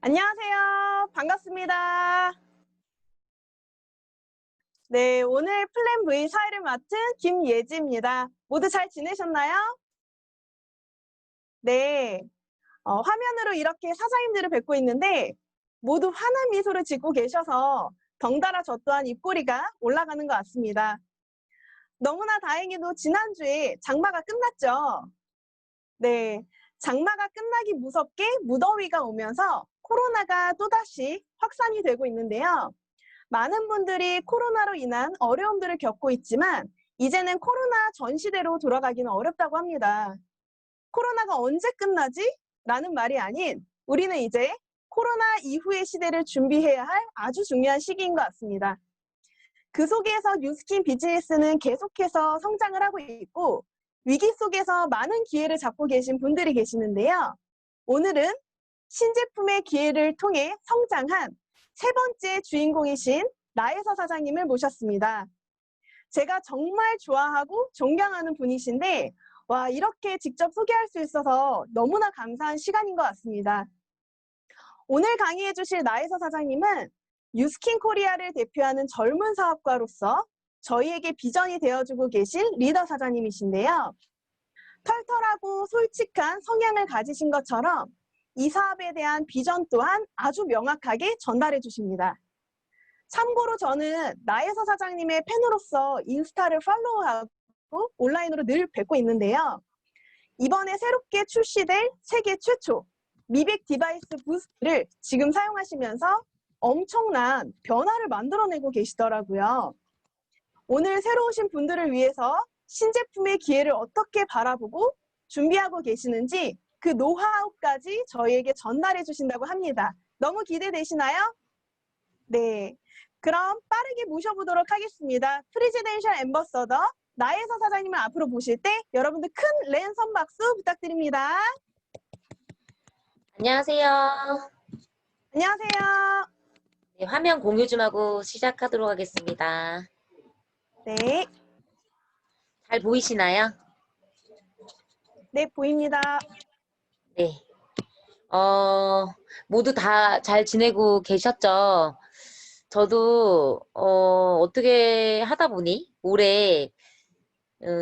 안녕하세요. 반갑습니다. 네, 오늘 플랜 V 사회를 맡은 김예지입니다. 모두 잘 지내셨나요? 네, 화면으로 이렇게 사장님들을 뵙고 있는데 모두 환한 미소를 짓고 계셔서 덩달아 저 또한 입꼬리가 올라가는 것 같습니다. 너무나 다행히도 지난주에 장마가 끝났죠. 네, 장마가 끝나기 무섭게 무더위가 오면서 코로나가 또다시 확산이 되고 있는데요. 많은 분들이 코로나로 인한 어려움들을 겪고 있지만 이제는 코로나 전 시대로 돌아가기는 어렵다고 합니다. 코로나가 언제 끝나지? 라는 말이 아닌 우리는 이제 코로나 이후의 시대를 준비해야 할 아주 중요한 시기인 것 같습니다. 그 속에서 뉴스킨 비즈니스는 계속해서 성장을 하고 있고 위기 속에서 많은 기회를 잡고 계신 분들이 계시는데요. 오늘은 신제품의 기회를 통해 성장한 세 번째 주인공이신 나혜서 사장님을 모셨습니다. 제가 정말 좋아하고 존경하는 분이신데 와, 이렇게 직접 소개할 수 있어서 너무나 감사한 시간인 것 같습니다. 오늘 강의해 주실 나혜서 사장님은 뉴스킨 코리아를 대표하는 젊은 사업가로서 저희에게 비전이 되어주고 계신 리더 사장님이신데요. 털털하고 솔직한 성향을 가지신 것처럼 이 사업에 대한 비전 또한 아주 명확하게 전달해 주십니다. 참고로 저는 나혜서 사장님의 팬으로서 인스타를 팔로우하고 온라인으로 늘 뵙고 있는데요. 이번에 새롭게 출시될 세계 최초 미백 디바이스 부스트를 지금 사용하시면서 엄청난 변화를 만들어내고 계시더라고요. 오늘 새로 오신 분들을 위해서 신제품의 기회를 어떻게 바라보고 준비하고 계시는지 그 노하우까지 저희에게 전달해 주신다고 합니다. 너무 기대되시나요? 네. 그럼 빠르게 모셔보도록 하겠습니다. 프리지덴셜 앰버서더 나혜서 사장님을 앞으로 모실 때 여러분들 큰 랜선 박수 부탁드립니다. 안녕하세요. 안녕하세요. 네, 화면 공유 좀 하고 시작하도록 하겠습니다. 네. 잘 보이시나요? 네, 보입니다. 네. 모두 다 잘 지내고 계셨죠? 저도, 어떻게 하다 보니 올해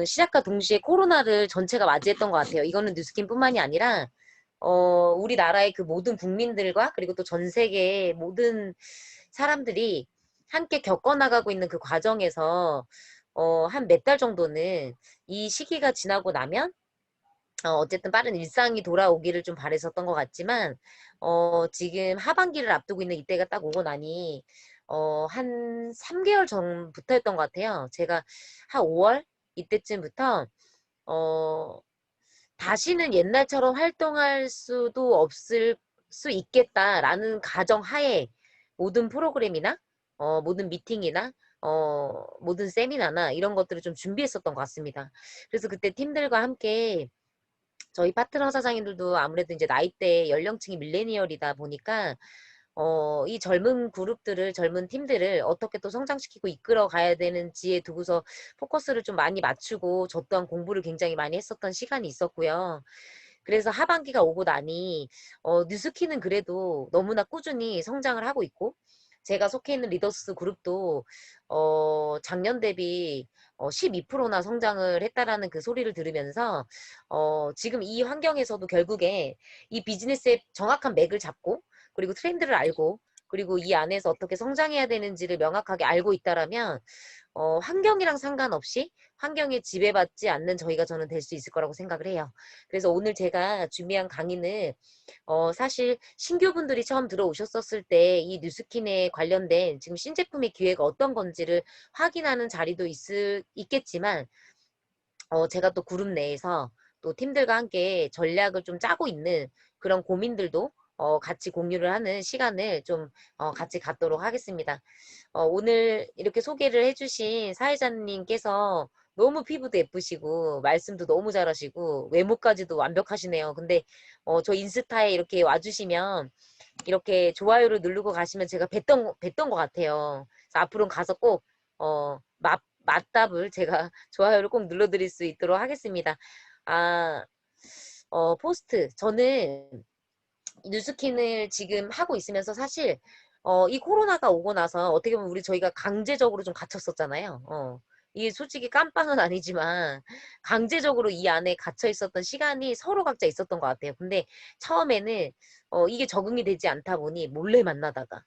시작과 동시에 코로나를 전체가 맞이했던 것 같아요. 이거는 뉴스킨뿐만이 아니라, 우리나라의 그 모든 국민들과 그리고 또 전 세계의 모든 사람들이 함께 겪어나가고 있는 그 과정에서 한 몇 달 정도는 이 시기가 지나고 나면 어쨌든 빠른 일상이 돌아오기를 좀 바랬었던 것 같지만 지금 하반기를 앞두고 있는 이때가 딱 오고 나니 한 3개월 전부터였던 것 같아요. 제가 한 5월 이때쯤부터 어, 다시는 옛날처럼 활동할 수도 없을 수 있겠다라는 가정하에 모든 프로그램이나 모든 미팅이나 모든 세미나나 이런 것들을 좀 준비했었던 것 같습니다. 그래서 그때 팀들과 함께 저희 파트너 사장님들도 아무래도 이제 나이대 연령층이 밀레니얼이다 보니까 이 젊은 그룹들을 젊은 팀들을 어떻게 또 성장시키고 이끌어 가야 되는지에 두고서 포커스를 좀 많이 맞추고 저 또한 공부를 굉장히 많이 했었던 시간이 있었고요. 그래서 하반기가 오고 나니 뉴스키는 그래도 너무나 꾸준히 성장을 하고 있고 제가 속해 있는 리더스 그룹도 작년 대비 12%나 성장을 했다라는 그 소리를 들으면서 지금 이 환경에서도 결국에 이 비즈니스의 정확한 맥을 잡고 그리고 트렌드를 알고 그리고 이 안에서 어떻게 성장해야 되는지를 명확하게 알고 있다라면 환경이랑 상관없이 환경에 지배받지 않는 저희가 저는 될 수 있을 거라고 생각을 해요. 그래서 오늘 제가 준비한 강의는 사실 신규분들이 처음 들어오셨었을 때 이 뉴스킨에 관련된 지금 신제품의 기회가 어떤 건지를 확인하는 자리도 있겠지만 제가 또 그룹 내에서 또 팀들과 함께 전략을 좀 짜고 있는 그런 고민들도 같이 공유를 하는 시간을 좀 같이 갖도록 하겠습니다. 오늘 이렇게 소개를 해주신 사회자님께서 너무 피부도 예쁘시고 말씀도 너무 잘하시고 외모까지도 완벽하시네요. 근데 저 인스타에 이렇게 와주시면 이렇게 좋아요를 누르고 가시면 제가 뵀던 것 같아요. 그래서 앞으로는 가서 꼭 맞답을 제가 좋아요를 꼭 눌러드릴 수 있도록 하겠습니다. 아, 포스트. 저는 뉴스킨을 지금 하고 있으면서 사실 이 코로나가 오고 나서 어떻게 보면 저희가 강제적으로 좀 갇혔었잖아요. 이게 솔직히 깜빵은 아니지만 강제적으로 이 안에 갇혀 있었던 시간이 서로 각자 있었던 것 같아요. 근데 처음에는 이게 적응이 되지 않다 보니 몰래 만나다가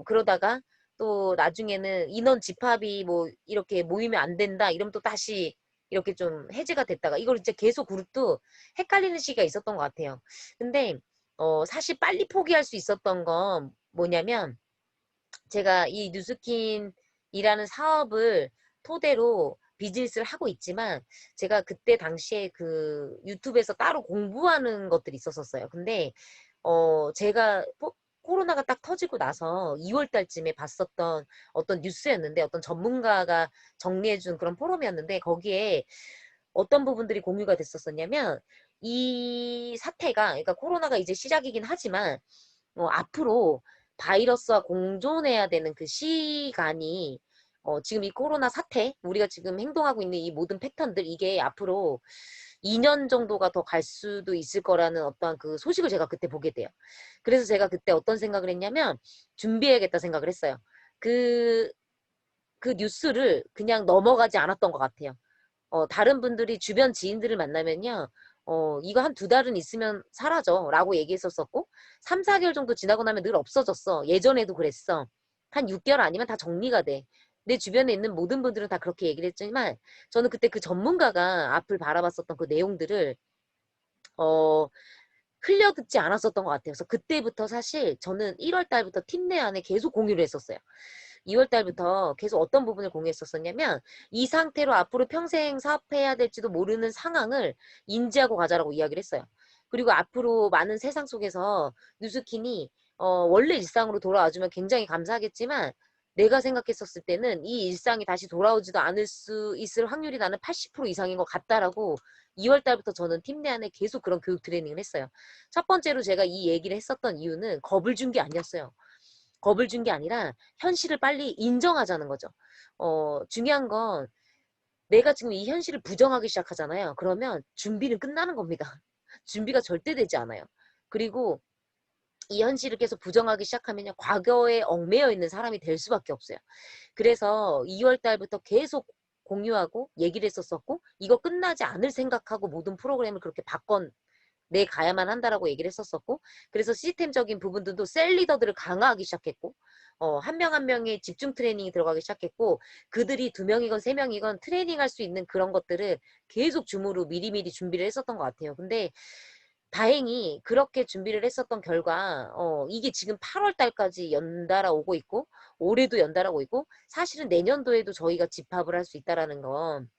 그러다가 또 나중에는 인원 집합이 뭐 이렇게 모이면 안 된다 이러면 또 다시 이렇게 좀 해제가 됐다가 이걸 이제 계속 그룹도 헷갈리는 시기가 있었던 것 같아요. 근데 사실 빨리 포기할 수 있었던 건 뭐냐면 제가 이 뉴스킨이라는 사업을 토대로 비즈니스를 하고 있지만 제가 그때 당시에 그 유튜브에서 따로 공부하는 것들이 있었었어요. 근데 제가 코로나가 딱 터지고 나서 2월 달쯤에 봤었던 어떤 뉴스였는데 어떤 전문가가 정리해준 그런 포럼이었는데 거기에 어떤 부분들이 공유가 됐었었냐면 이 사태가 그러니까 코로나가 이제 시작이긴 하지만 앞으로 바이러스와 공존해야 되는 그 시간이 지금 이 코로나 사태, 우리가 지금 행동하고 있는 이 모든 패턴들, 이게 앞으로 2년 정도가 더 갈 수도 있을 거라는 어떤 그 소식을 제가 그때 보게 돼요. 그래서 제가 그때 어떤 생각을 했냐면, 준비해야겠다 생각을 했어요. 그, 그 뉴스를 그냥 넘어가지 않았던 것 같아요. 다른 분들이 주변 지인들을 만나면요. 이거 한 2달은 있으면 사라져 라고 얘기했었었고 3, 4개월 정도 지나고 나면 늘 없어졌어. 예전에도 그랬어. 한 6개월 아니면 다 정리가 돼. 내 주변에 있는 모든 분들은 다 그렇게 얘기를 했지만 저는 그때 그 전문가가 앞을 바라봤었던 그 내용들을 어, 흘려듣지 않았었던 것 같아요. 그래서 그때부터 사실 저는 1월 달부터 팀 내 안에 계속 공유를 했었어요. 2월 달부터 계속 어떤 부분을 공유했었었냐면 이 상태로 앞으로 평생 사업해야 될지도 모르는 상황을 인지하고 가자라고 이야기를 했어요. 그리고 앞으로 많은 세상 속에서 뉴스킨이 원래 일상으로 돌아와주면 굉장히 감사하겠지만 내가 생각했었을 때는 이 일상이 다시 돌아오지도 않을 수 있을 확률이 나는 80% 이상인 것 같다라고 2월 달부터 저는 팀 내 안에 계속 그런 교육 트레이닝을 했어요. 첫 번째로 제가 이 얘기를 했었던 이유는 겁을 준 게 아니었어요. 겁을 준 게 아니라 현실을 빨리 인정하자는 거죠. 중요한 건 내가 지금 이 현실을 부정하기 시작하잖아요. 그러면 준비는 끝나는 겁니다. 준비가 절대 되지 않아요. 그리고 이 현실을 계속 부정하기 시작하면 과거에 얽매여 있는 사람이 될 수밖에 없어요. 그래서 2월 달부터 계속 공유하고 얘기를 했었었고 이거 끝나지 않을 생각하고 모든 프로그램을 그렇게 내 가야만 한다라고 얘기를 했었었고 그래서 시스템적인 부분들도 셀 리더들을 강화하기 시작했고 한 명 한 명의 집중 트레이닝이 들어가기 시작했고 그들이 2명이건 3명이건 트레이닝할 수 있는 그런 것들을 계속 줌으로 미리미리 준비를 했었던 것 같아요. 근데 다행히 그렇게 준비를 했었던 결과 이게 지금 8월 달까지 연달아 오고 있고 올해도 연달아 오고 있고 사실은 내년도에도 저희가 집합을 할 수 있다라는 건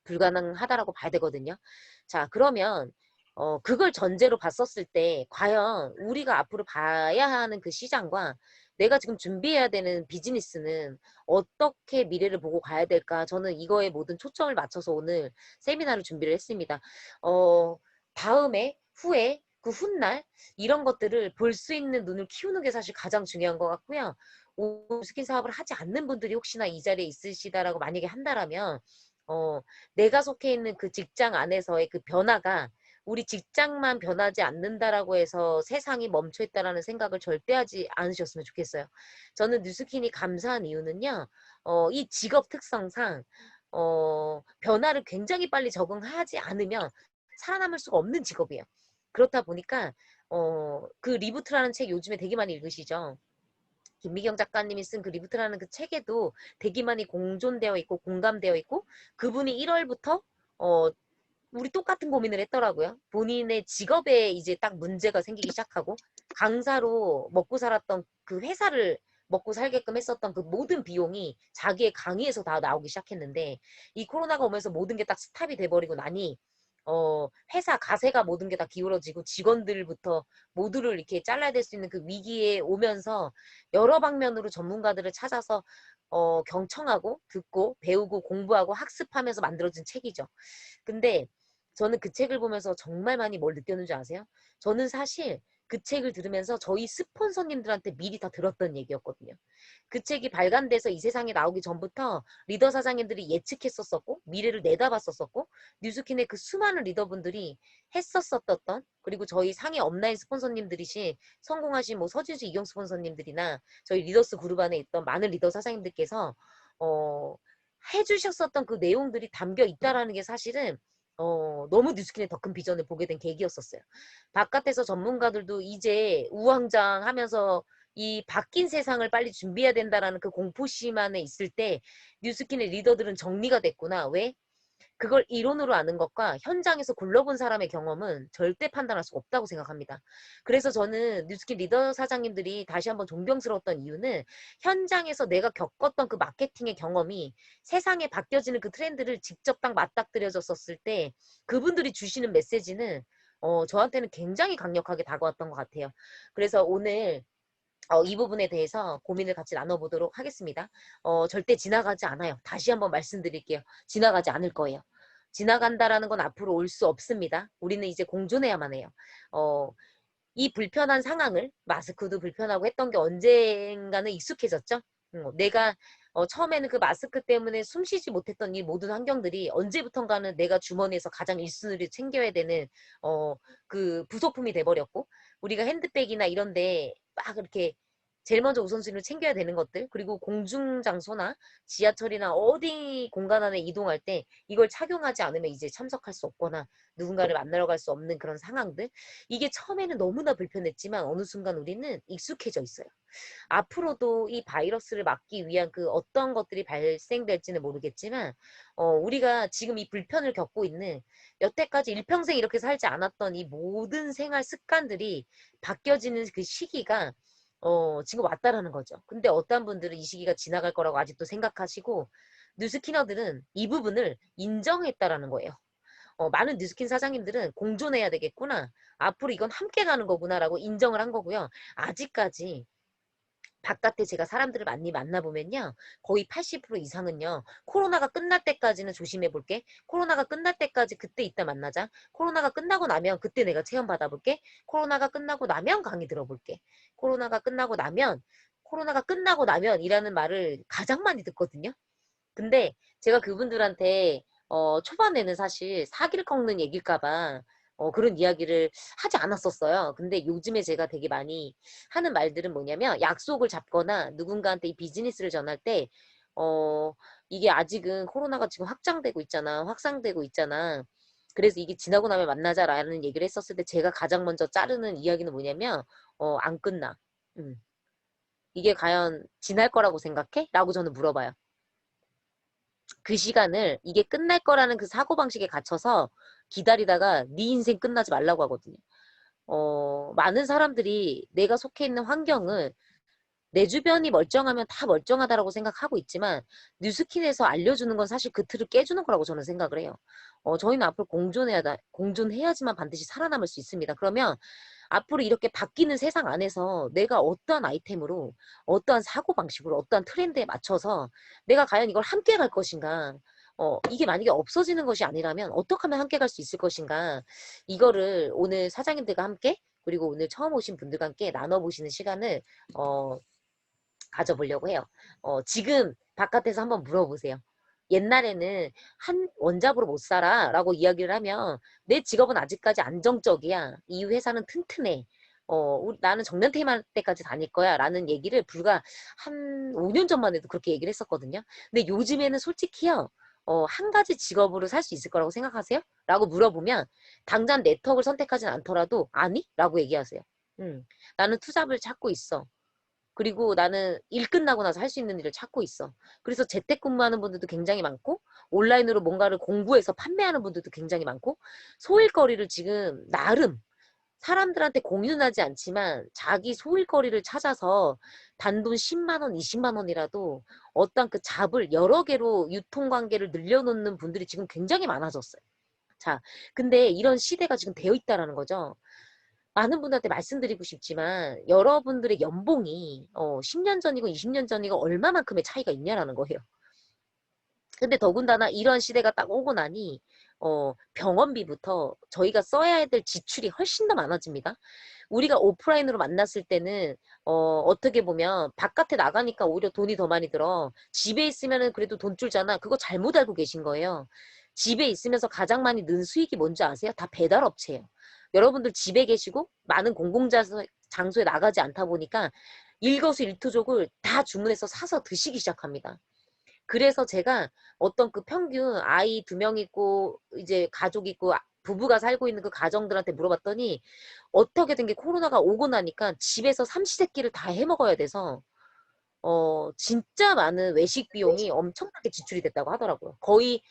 불가능하다라고 봐야 되거든요. 자, 그러면 그걸 전제로 봤었을 때 과연 우리가 앞으로 봐야 하는 그 시장과 내가 지금 준비해야 되는 비즈니스는 어떻게 미래를 보고 가야 될까? 저는 이거에 모든 초점을 맞춰서 오늘 세미나를 준비를 했습니다. 어, 다음에, 후에, 그 훗날 이런 것들을 볼 수 있는 눈을 키우는 게 사실 가장 중요한 것 같고요. 스킨 사업을 하지 않는 분들이 혹시나 이 자리에 있으시다라고 만약에 한다라면 내가 속해 있는 그 직장 안에서의 그 변화가 우리 직장만 변하지 않는다라고 해서 세상이 멈춰 있다라는 생각을 절대 하지 않으셨으면 좋겠어요. 저는 뉴스킨이 감사한 이유는요. 이 직업 특성상 변화를 굉장히 빨리 적응하지 않으면 살아남을 수가 없는 직업이에요. 그렇다 보니까 그 리부트라는 책 요즘에 되게 많이 읽으시죠? 김미경 작가님이 쓴 그 리부트라는 그 책에도 되게 많이 공존되어 있고 공감되어 있고 그분이 1월부터 어 우리 똑같은 고민을 했더라고요. 본인의 직업에 이제 딱 문제가 생기기 시작하고 강사로 먹고 살았던 그 회사를 먹고 살게끔 했었던 그 모든 비용이 자기의 강의에서 다 나오기 시작했는데 이 코로나가 오면서 모든 게 딱 스탑이 돼버리고 나니 회사 가세가 모든 게 다 기울어지고 직원들부터 모두를 이렇게 잘라야 될 수 있는 그 위기에 오면서 여러 방면으로 전문가들을 찾아서 경청하고 듣고 배우고 공부하고 학습하면서 만들어진 책이죠. 근데 저는 그 책을 보면서 정말 많이 뭘 느꼈는지 아세요? 저는 사실 그 책을 들으면서 저희 스폰서님들한테 미리 다 들었던 얘기였거든요. 그 책이 발간돼서 이 세상에 나오기 전부터 리더 사장님들이 예측했었었고 미래를 내다봤었었고 뉴스킨의 그 수많은 리더분들이 했었었던 그리고 저희 상위 업라인 스폰서님들이신 성공하신 뭐 서진수 이경 스폰서님들이나 저희 리더스 그룹 안에 있던 많은 리더 사장님들께서 해주셨었던 그 내용들이 담겨 있다라는 게 사실은 너무 뉴스킨의 더 큰 비전을 보게 된 계기였었어요. 바깥에서 전문가들도 이제 우왕좌왕하면서 이 바뀐 세상을 빨리 준비해야 된다라는 그 공포심 안에 있을 때 뉴스킨의 리더들은 정리가 됐구나. 왜? 그걸 이론으로 아는 것과 현장에서 굴러본 사람의 경험은 절대 판단할 수 없다고 생각합니다. 그래서 저는 뉴스킨 리더 사장님들이 다시 한번 존경스러웠던 이유는 현장에서 내가 겪었던 그 마케팅의 경험이 세상에 바뀌어지는 그 트렌드를 직접 딱 맞닥뜨려졌었을 때 그분들이 주시는 메시지는 저한테는 굉장히 강력하게 다가왔던 것 같아요. 그래서 오늘 이 부분에 대해서 고민을 같이 나눠보도록 하겠습니다. 절대 지나가지 않아요. 다시 한번 말씀드릴게요. 지나가지 않을 거예요. 지나간다라는 건 앞으로 올 수 없습니다. 우리는 이제 공존해야만 해요. 이 불편한 상황을 마스크도 불편하고 했던 게 언젠가는 익숙해졌죠. 내가 처음에는 그 마스크 때문에 숨 쉬지 못했던 이 모든 환경들이 언제부턴가는 내가 주머니에서 가장 1순위를 챙겨야 되는 그 부속품이 돼버렸고 우리가 핸드백이나 이런데 막 이렇게 제일 먼저 우선순위를 챙겨야 되는 것들 그리고 공중장소나 지하철이나 어디 공간 안에 이동할 때 이걸 착용하지 않으면 이제 참석할 수 없거나 누군가를 만나러 갈 수 없는 그런 상황들 이게 처음에는 너무나 불편했지만 어느 순간 우리는 익숙해져 있어요. 앞으로도 이 바이러스를 막기 위한 그 어떤 것들이 발생될지는 모르겠지만 우리가 지금 이 불편을 겪고 있는 여태까지 일평생 이렇게 살지 않았던 이 모든 생활 습관들이 바뀌어지는 그 시기가 지금 왔다라는 거죠. 근데 어떤 분들은 이 시기가 지나갈 거라고 아직도 생각하시고 뉴스키너들은 이 부분을 인정했다라는 거예요. 많은 뉴스킨 사장님들은 공존해야 되겠구나. 앞으로 이건 함께 가는 거구나라고 인정을 한 거고요. 아직까지 바깥에 제가 사람들을 많이 만나보면요. 거의 80% 이상은요. 코로나가 끝날 때까지는 조심해 볼게. 코로나가 끝날 때까지 그때 이따 만나자. 코로나가 끝나고 나면 그때 내가 체험 받아볼게. 코로나가 끝나고 나면 강의 들어볼게. 코로나가 끝나고 나면 이라는 말을 가장 많이 듣거든요. 근데 제가 그분들한테 초반에는 사실 사기를 꺾는 얘기일까봐 그런 이야기를 하지 않았었어요. 근데 요즘에 제가 되게 많이 하는 말들은 뭐냐면 약속을 잡거나 누군가한테 이 비즈니스를 전할 때 이게 아직은 코로나가 지금 확산되고 있잖아. 그래서 이게 지나고 나면 만나자라는 얘기를 했었을 때 제가 가장 먼저 자르는 이야기는 뭐냐면 안 끝나. 이게 과연 지날 거라고 생각해? 라고 저는 물어봐요. 그 시간을 이게 끝날 거라는 그 사고방식에 갇혀서 기다리다가 네 인생 끝나지 말라고 하거든요. 많은 사람들이 내가 속해 있는 환경을 내 주변이 멀쩡하면 다 멀쩡하다라고 생각하고 있지만 뉴스킨에서 알려주는 건 사실 그 틀을 깨주는 거라고 저는 생각을 해요. 저희는 앞으로 공존해야지만 반드시 살아남을 수 있습니다. 그러면 앞으로 이렇게 바뀌는 세상 안에서 내가 어떠한 아이템으로 어떠한 사고방식으로 어떠한 트렌드에 맞춰서 내가 과연 이걸 함께 갈 것인가 이게 만약에 없어지는 것이 아니라면 어떻게 하면 함께 갈 수 있을 것인가 이거를 오늘 사장님들과 함께 그리고 오늘 처음 오신 분들과 함께 나눠보시는 시간을 가져보려고 해요. 지금 바깥에서 한번 물어보세요. 옛날에는 한 원잡으로 못 살아 라고 이야기를 하면 내 직업은 아직까지 안정적이야. 이 회사는 튼튼해. 나는 정년 퇴임할 때까지 다닐 거야 라는 얘기를 불과 한 5년 전만 해도 그렇게 얘기를 했었거든요. 근데 요즘에는 솔직히요. 한 가지 직업으로 살 수 있을 거라고 생각하세요? 라고 물어보면 당장 네트워크를 선택하진 않더라도 아니? 라고 얘기하세요. 나는 투잡을 찾고 있어. 그리고 나는 일 끝나고 나서 할 수 있는 일을 찾고 있어. 그래서 재택근무하는 분들도 굉장히 많고 온라인으로 뭔가를 공부해서 판매하는 분들도 굉장히 많고 소일거리를 지금 나름 사람들한테 공유는 하지 않지만 자기 소일거리를 찾아서 단돈 10만 원, 20만 원이라도 어떤 그 잡을 여러 개로 유통관계를 늘려놓는 분들이 지금 굉장히 많아졌어요. 자, 근데 이런 시대가 지금 되어 있다라는 거죠. 많은 분들한테 말씀드리고 싶지만 여러분들의 연봉이 10년 전이고 20년 전이고 얼마만큼의 차이가 있냐라는 거예요. 근데 더군다나 이런 시대가 딱 오고 나니 병원비부터 저희가 써야 될 지출이 훨씬 더 많아집니다. 우리가 오프라인으로 만났을 때는 어떻게 보면 바깥에 나가니까 오히려 돈이 더 많이 들어. 집에 있으면은 그래도 돈 줄잖아. 그거 잘못 알고 계신 거예요. 집에 있으면서 가장 많이 는 수익이 뭔지 아세요? 다 배달업체예요. 여러분들 집에 계시고 많은 장소에 나가지 않다 보니까 일거수일투족을 다 주문해서 사서 드시기 시작합니다. 그래서 제가 어떤 그 평균 아이 2명 있고 이제 가족 있고 부부가 살고 있는 그 가정들한테 물어봤더니 어떻게 된 게 코로나가 오고 나니까 집에서 삼시세끼를 다 해 먹어야 돼서 진짜 많은 외식 비용이 엄청나게 지출이 됐다고 하더라고요. 거의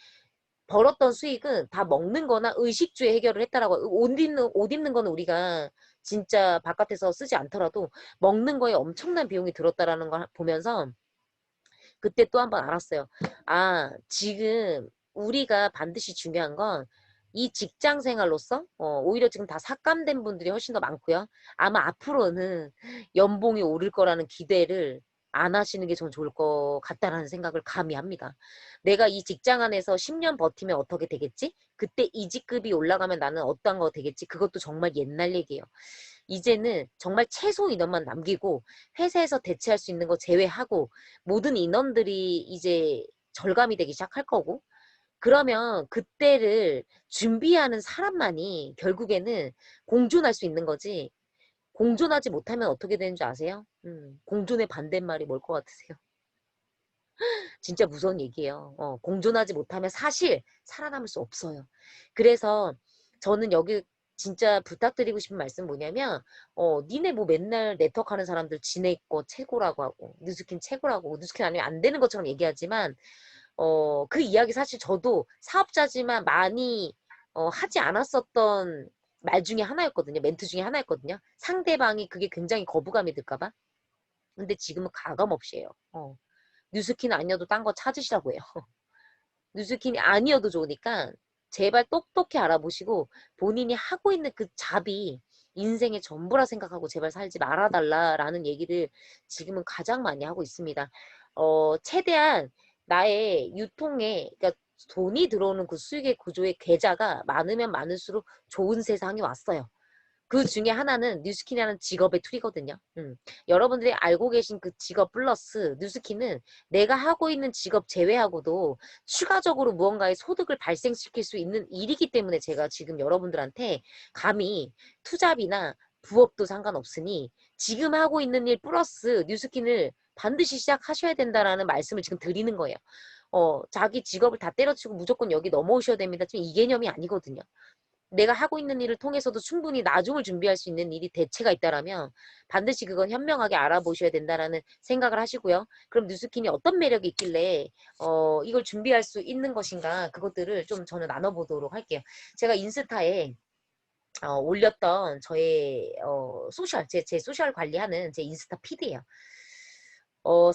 벌었던 수익은 다 먹는 거나 의식주에 해결을 했다라고. 옷 입는 거는 우리가 진짜 바깥에서 쓰지 않더라도 먹는 거에 엄청난 비용이 들었다라는 걸 보면서 그때 또 한 번 알았어요. 아, 지금 우리가 반드시 중요한 건 이 직장 생활로서 오히려 지금 다 삭감된 분들이 훨씬 더 많고요. 아마 앞으로는 연봉이 오를 거라는 기대를 안 하시는 게 전 좋을 것 같다라는 생각을 감히 합니다. 내가 이 직장 안에서 10년 버티면 어떻게 되겠지? 그때 이직급이 올라가면 나는 어떤 거 되겠지? 그것도 정말 옛날 얘기예요. 이제는 정말 최소 인원만 남기고 회사에서 대체할 수 있는 거 제외하고 모든 인원들이 이제 절감이 되기 시작할 거고, 그러면 그때를 준비하는 사람만이 결국에는 공존할 수 있는 거지. 공존하지 못하면 어떻게 되는 줄 아세요? 공존의 반대말이 뭘 것 같으세요? 진짜 무서운 얘기예요. 공존하지 못하면 사실 살아남을 수 없어요. 그래서 저는 여기 진짜 부탁드리고 싶은 말씀 뭐냐면, 니네 뭐 맨날 네트워크 하는 사람들 지네 거 최고라고 하고, 뉴스킨 최고라고, 뉴스킨 아니면 안 되는 것처럼 얘기하지만, 그 이야기 사실 저도 사업자지만 많이 하지 않았었던 말 중에 하나였거든요. 멘트 중에 하나였거든요. 상대방이 그게 굉장히 거부감이 들까봐. 근데 지금은 가감 없이 해요. 뉴스킨 아니어도 딴 거 찾으시라고 해요. 뉴스킨이 아니어도 좋으니까 제발 똑똑히 알아보시고 본인이 하고 있는 그 잡이 인생의 전부라 생각하고 제발 살지 말아달라라는 얘기를 지금은 가장 많이 하고 있습니다. 최대한 나의 유통에, 그러니까 돈이 들어오는 그 수익의 구조의 계좌가 많으면 많을수록 좋은 세상이 왔어요. 그 중에 하나는 뉴스킨이라는 직업의 툴이거든요. 여러분들이 알고 계신 그 직업 플러스 뉴스킨은 내가 하고 있는 직업 제외하고도 추가적으로 무언가의 소득을 발생시킬 수 있는 일이기 때문에 제가 지금 여러분들한테 감히 투잡이나 부업도 상관없으니 지금 하고 있는 일 플러스 뉴스킨을 반드시 시작하셔야 된다라는 말씀을 지금 드리는 거예요. 자기 직업을 다 때려치고 무조건 여기 넘어오셔야 됩니다. 지금 이 개념이 아니거든요. 내가 하고 있는 일을 통해서도 충분히 나중을 준비할 수 있는 일이 대체가 있다라면 반드시 그건 현명하게 알아보셔야 된다라는 생각을 하시고요. 그럼 뉴스킨이 어떤 매력이 있길래 이걸 준비할 수 있는 것인가, 그것들을 좀 저는 나눠보도록 할게요. 제가 인스타에 올렸던 저의 소셜, 제 소셜 관리하는 제 인스타 피드예요.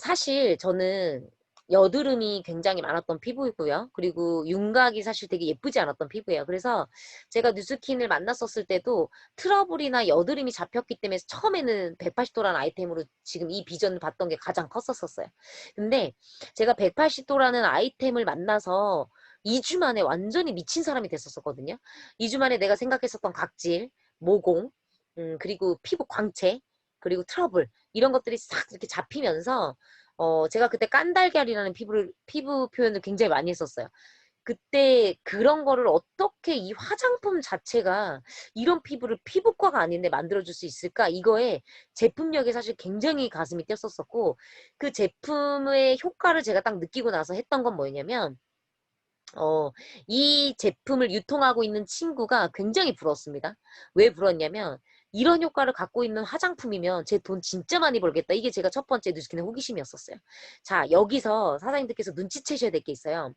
사실 저는 여드름이 굉장히 많았던 피부이고요. 그리고 윤곽이 사실 되게 예쁘지 않았던 피부예요. 그래서 제가 뉴스킨을 만났었을 때도 트러블이나 여드름이 잡혔기 때문에 처음에는 180도라는 아이템으로 지금 이 비전을 봤던 게 가장 컸었어요. 근데 제가 180도라는 아이템을 만나서 2주 만에 완전히 미친 사람이 됐었거든요. 2주 만에 내가 생각했었던 각질, 모공, 그리고 피부 광채, 그리고 트러블, 이런 것들이 싹 이렇게 잡히면서 제가 그때 깐달걀이라는 피부 표현을 굉장히 많이 했었어요. 그때 그런 거를 어떻게 이 화장품 자체가 이런 피부를 피부과가 아닌데 만들어줄 수 있을까? 이거에 제품력에 사실 굉장히 가슴이 뛰었었고, 그 제품의 효과를 제가 딱 느끼고 나서 했던 건 뭐였냐면, 이 제품을 유통하고 있는 친구가 굉장히 부러웠습니다. 왜 부러웠냐면, 이런 효과를 갖고 있는 화장품이면 제 돈 진짜 많이 벌겠다. 이게 제가 첫 번째 뉴스킨의 호기심이었었어요. 자, 여기서 사장님들께서 눈치채셔야 될 게 있어요.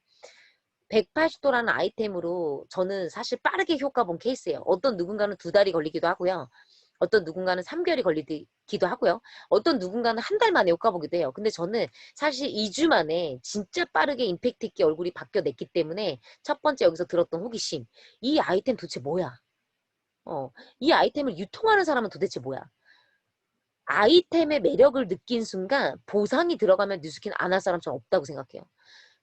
180도라는 아이템으로 저는 사실 빠르게 효과 본 케이스예요. 어떤 누군가는 2달이 걸리기도 하고요. 어떤 누군가는 3개월이 걸리기도 하고요. 어떤 누군가는 한 달 만에 효과 보기도 해요. 근데 저는 사실 2주 만에 진짜 빠르게 임팩트 있게 얼굴이 바뀌어냈기 때문에 첫 번째 여기서 들었던 호기심. 이 아이템 도대체 뭐야? 이 아이템을 유통하는 사람은 도대체 뭐야? 아이템의 매력을 느낀 순간 보상이 들어가면 뉴스킨 안 할 사람 전 없다고 생각해요.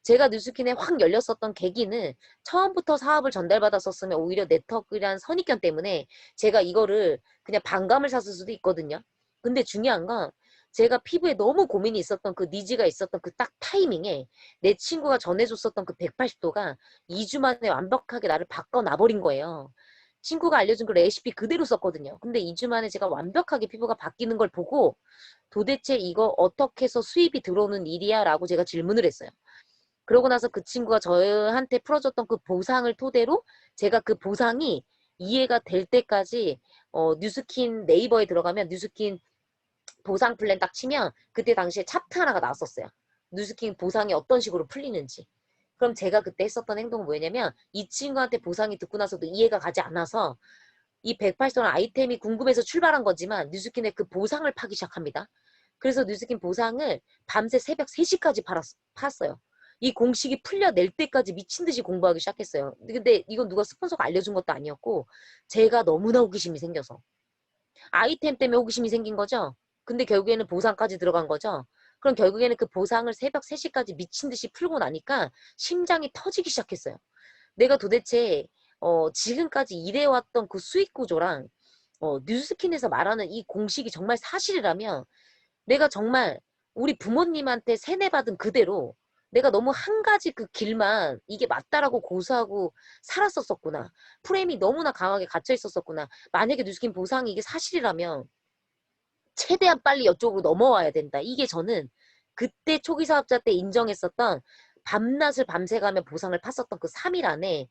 제가 뉴스킨에 확 열렸었던 계기는 처음부터 사업을 전달받았었으면 오히려 네트워크란 선입견 때문에 제가 이거를 그냥 반감을 샀을 수도 있거든요. 근데 중요한 건 제가 피부에 너무 고민이 있었던 그 니즈가 있었던 그 딱 타이밍에 내 친구가 전해줬었던 그 180도가 2주 만에 완벽하게 나를 바꿔놔버린 거예요. 친구가 알려준 그 레시피 그대로 썼거든요. 근데 2주 만에 제가 완벽하게 피부가 바뀌는 걸 보고 도대체 이거 어떻게 해서 수입이 들어오는 일이야? 라고 제가 질문을 했어요. 그러고 나서 그 친구가 저한테 풀어줬던 그 보상을 토대로 제가 그 보상이 이해가 될 때까지 뉴스킨 네이버에 들어가면 뉴스킨 보상 플랜 딱 치면 그때 당시에 차트 하나가 나왔었어요. 뉴스킨 보상이 어떤 식으로 풀리는지. 그럼 제가 그때 했었던 행동은 뭐였냐면 이 친구한테 보상이 듣고 나서도 이해가 가지 않아서 이 180원 아이템이 궁금해서 출발한 거지만 뉴스킨의 그 보상을 파기 시작합니다. 그래서 뉴스킨 보상을 밤새 새벽 3시까지 팔았어요. 이 공식이 풀려낼 때까지 미친 듯이 공부하기 시작했어요. 근데 이건 누가 스폰서가 알려준 것도 아니었고 제가 너무나 호기심이 생겨서. 아이템 때문에 호기심이 생긴 거죠. 근데 결국에는 보상까지 들어간 거죠. 그럼 결국에는 그 보상을 새벽 3시까지 미친 듯이 풀고 나니까 심장이 터지기 시작했어요. 내가 도대체 지금까지 일해왔던 그 수익 구조랑 뉴스킨에서 말하는 이 공식이 정말 사실이라면 내가 정말 우리 부모님한테 세뇌받은 그대로 내가 너무 한 가지 그 길만 이게 맞다라고 고수하고 살았었구나. 프레임이 너무나 강하게 갇혀 있었구나. 만약에 뉴스킨 보상이 이게 사실이라면 최대한 빨리 이쪽으로 넘어와야 된다. 이게 저는 그때 초기 사업자 때 인정했었던 밤낮을 밤새가며 보상을 팠었던 그 3일 안에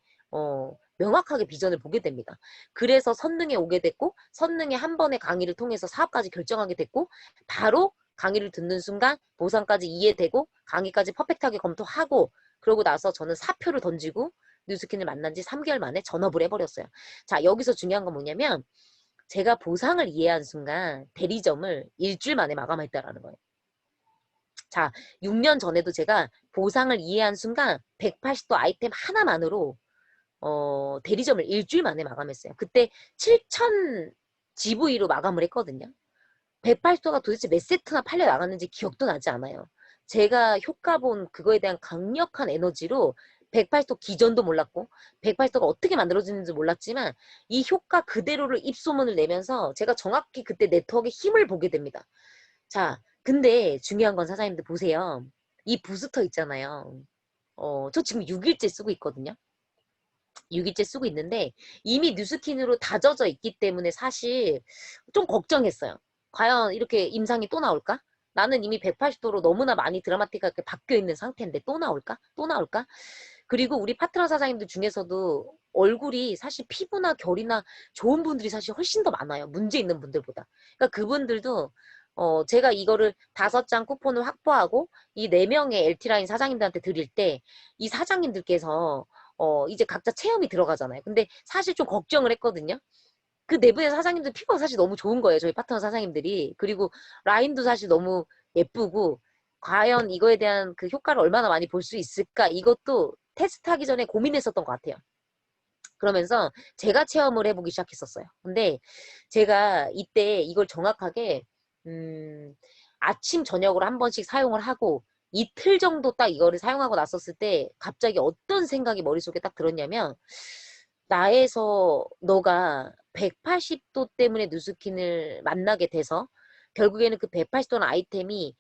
명확하게 비전을 보게 됩니다. 그래서 선능에 오게 됐고 선능의 한 번의 강의를 통해서 사업까지 결정하게 됐고 바로 강의를 듣는 순간 보상까지 이해되고 강의까지 퍼펙트하게 검토하고 그러고 나서 저는 사표를 던지고 뉴스킨을 만난 지 3개월 만에 전업을 해버렸어요. 자, 여기서 중요한 건 뭐냐면 제가 보상을 이해한 순간 대리점을 일주일 만에 마감했다라는 거예요. 자, 6년 전에도 제가 보상을 이해한 순간 180도 아이템 하나만으로 대리점을 일주일 만에 마감했어요. 그때 7,000 GV로 마감을 했거든요. 180도가 도대체 몇 세트나 팔려 나갔는지 기억도 나지 않아요. 제가 효과 본 그거에 대한 강력한 에너지로 180도 기전도 몰랐고 180도가 어떻게 만들어지는지 몰랐지만 이 효과 그대로를 입소문을 내면서 제가 정확히 그때 네트워크의 힘을 보게 됩니다. 자, 근데 중요한 건 사장님들 보세요. 이 부스터 있잖아요. 저 지금 6일째 쓰고 있거든요. 6일째 쓰고 있는데 이미 뉴스킨으로 다져져 있기 때문에 사실 좀 걱정했어요. 과연 이렇게 임상이 또 나올까? 나는 이미 180도로 너무나 많이 드라마틱하게 바뀌어 있는 상태인데 또 나올까? 또 나올까? 그리고 우리 파트너 사장님들 중에서도 얼굴이 사실 피부나 결이나 좋은 분들이 사실 훨씬 더 많아요. 문제 있는 분들보다. 그러니까 그분들도 제가 이거를 5장 쿠폰을 확보하고 이 4명의 LT라인 사장님들한테 드릴 때 이 사장님들께서 이제 각자 체험이 들어가잖아요. 근데 사실 좀 걱정을 했거든요. 그 내부의 사장님들 피부가 사실 너무 좋은 거예요. 저희 파트너 사장님들이. 그리고 라인도 사실 너무 예쁘고 과연 이거에 대한 그 효과를 얼마나 많이 볼 수 있을까 이것도 테스트하기 전에 고민했었던 것 같아요. 그러면서 제가 체험을 해보기 시작했었어요. 근데 제가 이때 이걸 정확하게 아침 저녁으로 한 번씩 사용을 하고 이틀 정도 딱 이거를 사용하고 났었을 때 갑자기 어떤 생각이 머릿속에 딱 들었냐면 나에서 너가 180도 때문에 뉴스킨을 만나게 돼서 결국에는 그 180도는 아이템이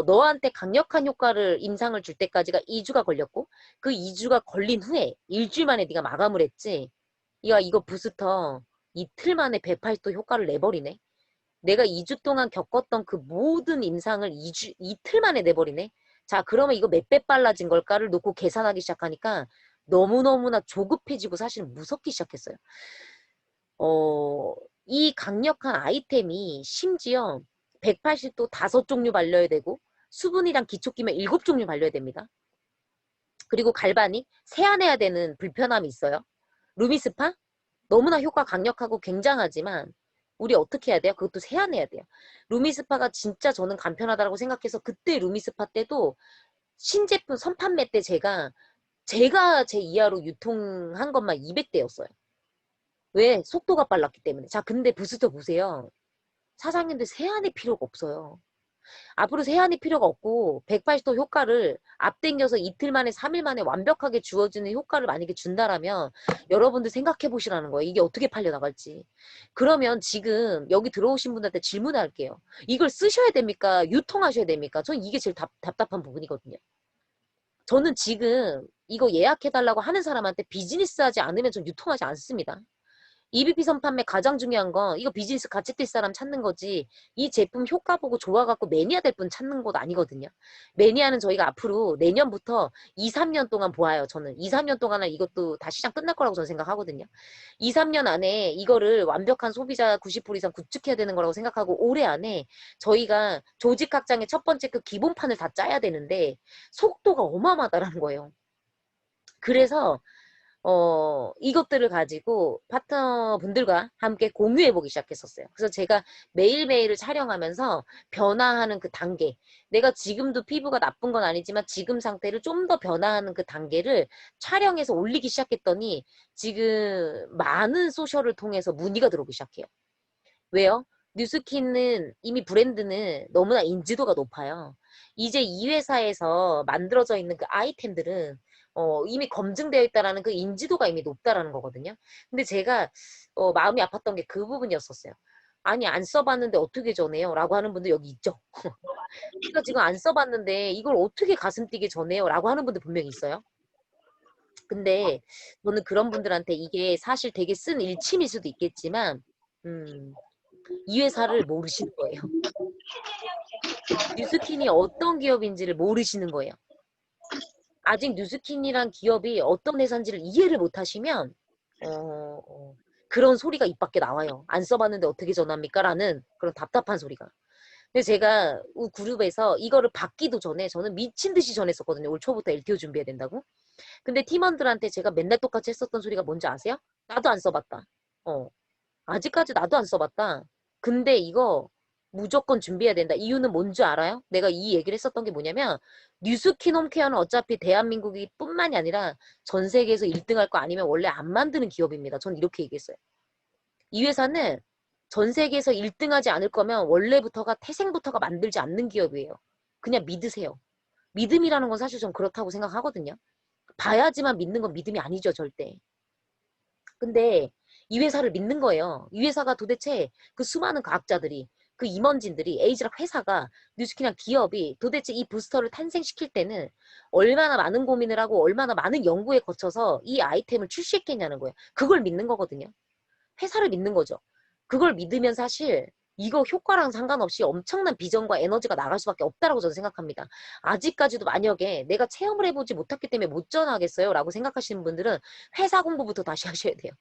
너한테 강력한 효과를 임상을 줄 때까지가 2주가 걸렸고 그 2주가 걸린 후에 일주일 만에 네가 마감을 했지. 야, 이거 부스터 이틀 만에 180도 효과를 내버리네. 내가 2주 동안 겪었던 그 모든 임상을 이틀 만에 내버리네. 자, 그러면 이거 몇 배 빨라진 걸까를 놓고 계산하기 시작하니까 너무너무나 조급해지고 사실 무섭기 시작했어요. 이 강력한 아이템이 심지어 180도 5종류 발려야 되고 수분이랑 기초기면 7종류 발려야 됩니다. 그리고 갈바닉, 세안해야 되는 불편함이 있어요. 루미스파? 너무나 효과 강력하고 굉장하지만 우리 어떻게 해야 돼요? 그것도 세안해야 돼요. 루미스파가 진짜 저는 간편하다고 생각해서 그때 루미스파 때도 신제품 선판매 때 제가 제 이하로 유통한 것만 200대였어요. 왜? 속도가 빨랐기 때문에. 자, 근데 부스터 보세요. 사장님들 세안의 필요가 없어요. 앞으로 세안이 필요가 없고 180도 효과를 앞당겨서 이틀 만에 3일 만에 완벽하게 주어지는 효과를 만약에 준다라면 여러분들 생각해 보시라는 거예요. 이게 어떻게 팔려 나갈지. 그러면 지금 여기 들어오신 분들한테 질문할게요. 이걸 쓰셔야 됩니까? 유통하셔야 됩니까? 전 이게 제일 답답한 부분이거든요. 저는 지금 이거 예약해달라고 하는 사람한테 비즈니스 하지 않으면 전 유통하지 않습니다. EBP 선판매 가장 중요한 건 이거 비즈니스 같이 뛸 사람 찾는 거지 이 제품 효과 보고 좋아갖고 매니아 될 분 찾는 것 아니거든요. 매니아는 저희가 앞으로 내년부터 2, 3년 동안 보아요. 저는 2, 3년 동안은 이것도 다 시장 끝날 거라고 저는 생각하거든요. 2, 3년 안에 이거를 완벽한 소비자 90% 이상 구축해야 되는 거라고 생각하고 올해 안에 저희가 조직 확장의 첫 번째 그 기본판을 다 짜야 되는데 속도가 어마어마하다라는 거예요. 그래서 이것들을 가지고 파트너분들과 함께 공유해보기 시작했었어요. 그래서 제가 매일매일을 촬영하면서 변화하는 그 단계, 내가 지금도 피부가 나쁜 건 아니지만 지금 상태를 좀 더 변화하는 그 단계를 촬영해서 올리기 시작했더니 지금 많은 소셜을 통해서 문의가 들어오기 시작해요. 왜요? 뉴스킨은 이미 브랜드는 너무나 인지도가 높아요. 이제 이 회사에서 만들어져 있는 그 아이템들은 이미 검증되어 있다라는 그 인지도가 이미 높다라는 거거든요. 근데 제가 마음이 아팠던 게 그 부분이었었어요. 아니 안 써봤는데 어떻게 전해요? 라고 하는 분들 여기 있죠. 제가 지금 안 써봤는데 이걸 어떻게 가슴 뛰게 전해요? 라고 하는 분들 분명히 있어요. 근데 저는 그런 분들한테 이게 사실 되게 쓴 일침일 수도 있겠지만 이 회사를 모르시는 거예요. 뉴스킨이 어떤 기업인지를 모르시는 거예요. 아직 뉴스킨이란 기업이 어떤 회사인지를 이해를 못하시면 그런 소리가 입 밖에 나와요. 안 써봤는데 어떻게 전합니까? 라는 그런 답답한 소리가. 근데 제가 그룹에서 이거를 받기도 전에 저는 미친 듯이 전했었거든요. 올 초부터 LTO 준비해야 된다고. 근데 팀원들한테 제가 맨날 똑같이 했었던 소리가 뭔지 아세요? 나도 안 써봤다. 아직까지 나도 안 써봤다. 근데 이거 무조건 준비해야 된다. 이유는 뭔지 알아요? 내가 이 얘기를 했었던 게 뭐냐면 뉴스킨 홈케어는 어차피 대한민국이 뿐만이 아니라 전 세계에서 1등 할 거 아니면 원래 안 만드는 기업입니다. 전 이렇게 얘기했어요. 이 회사는 전 세계에서 1등 하지 않을 거면 원래부터가 태생부터가 만들지 않는 기업이에요. 그냥 믿으세요. 믿음이라는 건 사실 전 그렇다고 생각하거든요. 봐야지만 믿는 건 믿음이 아니죠, 절대. 근데 이 회사를 믿는 거예요. 이 회사가 도대체 그 수많은 과학자들이 그 임원진들이 에이즈락 회사가 뉴스킨이랑 기업이 도대체 이 부스터를 탄생시킬 때는 얼마나 많은 고민을 하고 얼마나 많은 연구에 거쳐서 이 아이템을 출시했겠냐는 거예요. 그걸 믿는 거거든요. 회사를 믿는 거죠. 그걸 믿으면 사실 이거 효과랑 상관없이 엄청난 비전과 에너지가 나갈 수밖에 없다라고 저는 생각합니다. 아직까지도 만약에 내가 체험을 해보지 못했기 때문에 못 전하겠어요 라고 생각하시는 분들은 회사 공부부터 다시 하셔야 돼요.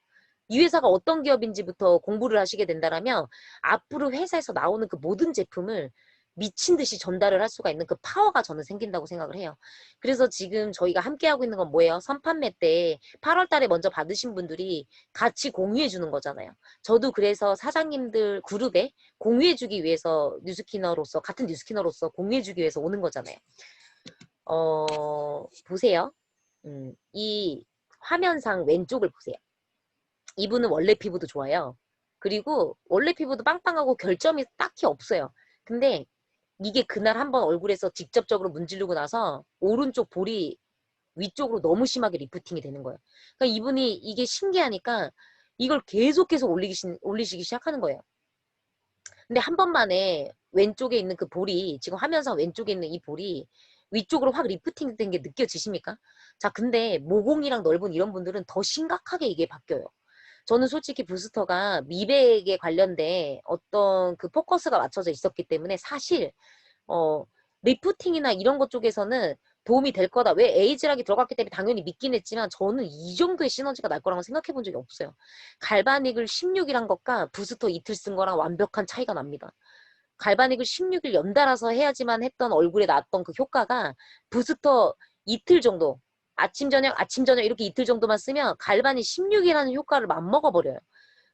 이 회사가 어떤 기업인지부터 공부를 하시게 된다면 앞으로 회사에서 나오는 그 모든 제품을 미친 듯이 전달을 할 수가 있는 그 파워가 저는 생긴다고 생각을 해요. 그래서 지금 저희가 함께 하고 있는 건 뭐예요? 선판매 때 8월 달에 먼저 받으신 분들이 같이 공유해 주는 거잖아요. 저도 그래서 사장님들 그룹에 공유해 주기 위해서 뉴스키너로서 같은 뉴스키너로서 공유해 주기 위해서 오는 거잖아요. 보세요. 이 화면상 왼쪽을 보세요. 이분은 원래 피부도 좋아요. 그리고 원래 피부도 빵빵하고 결점이 딱히 없어요. 근데 이게 그날 한번 얼굴에서 직접적으로 문지르고 나서 오른쪽 볼이 위쪽으로 너무 심하게 리프팅이 되는 거예요. 그러니까 이분이 이게 신기하니까 이걸 계속해서 올리시기 시작하는 거예요. 근데 한 번만에 왼쪽에 있는 그 볼이 지금 화면상 왼쪽에 있는 이 볼이 위쪽으로 확 리프팅 된 게 느껴지십니까? 자, 근데 모공이랑 넓은 이런 분들은 더 심각하게 이게 바뀌어요. 저는 솔직히 부스터가 미백에 관련된 어떤 그 포커스가 맞춰져 있었기 때문에 사실 리프팅이나 이런 것 쪽에서는 도움이 될 거다. 왜 에이즈락이 들어갔기 때문에 당연히 믿긴 했지만 저는 이 정도의 시너지가 날 거라고 생각해 본 적이 없어요. 갈바닉을 16일 한 것과 부스터 이틀 쓴 거랑 완벽한 차이가 납니다. 갈바닉을 16일 연달아서 해야지만 했던 얼굴에 나왔던 그 효과가 부스터 이틀 정도 아침 저녁 아침 저녁 이렇게 이틀 정도만 쓰면 갈바닉 16일 하는 효과를 맘먹어 버려요.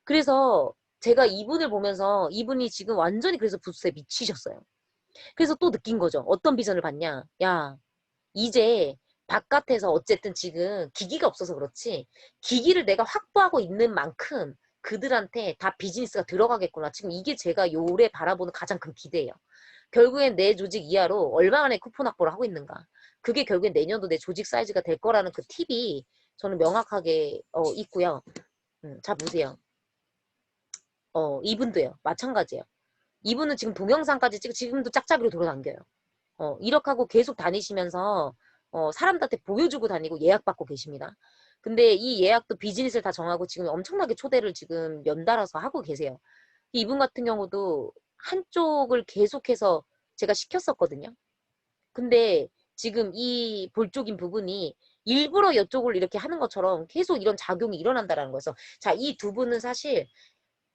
그래서 제가 이분을 보면서 이분이 지금 완전히 그래서 부스터에 미치셨어요. 그래서 또 느낀 거죠. 어떤 비전을 봤냐. 야, 이제 바깥에서 어쨌든 지금 기기가 없어서 그렇지 기기를 내가 확보하고 있는 만큼 그들한테 다 비즈니스가 들어가겠구나. 지금 이게 제가 요래 바라보는 가장 큰 기대예요. 결국엔 내 조직 이하로 얼마만에 쿠폰 확보를 하고 있는가. 그게 결국엔 내년도 내 조직 사이즈가 될 거라는 그 팁이 저는 명확하게 있고요. 자 보세요. 이분도요. 마찬가지예요. 이분은 지금 동영상까지 찍고 지금도 짝짝이로 돌아다녀요. 이렇게 하고 계속 다니시면서 사람들한테 보여주고 다니고 예약받고 계십니다. 근데 이 예약도 비즈니스를 다 정하고 지금 엄청나게 초대를 지금 연달아서 하고 계세요. 이분 같은 경우도 한쪽을 계속해서 제가 시켰었거든요. 근데 지금 이 볼쪽인 부분이 일부러 이쪽을 이렇게 하는 것처럼 계속 이런 작용이 일어난다라는 거죠. 자, 이 두 분은 사실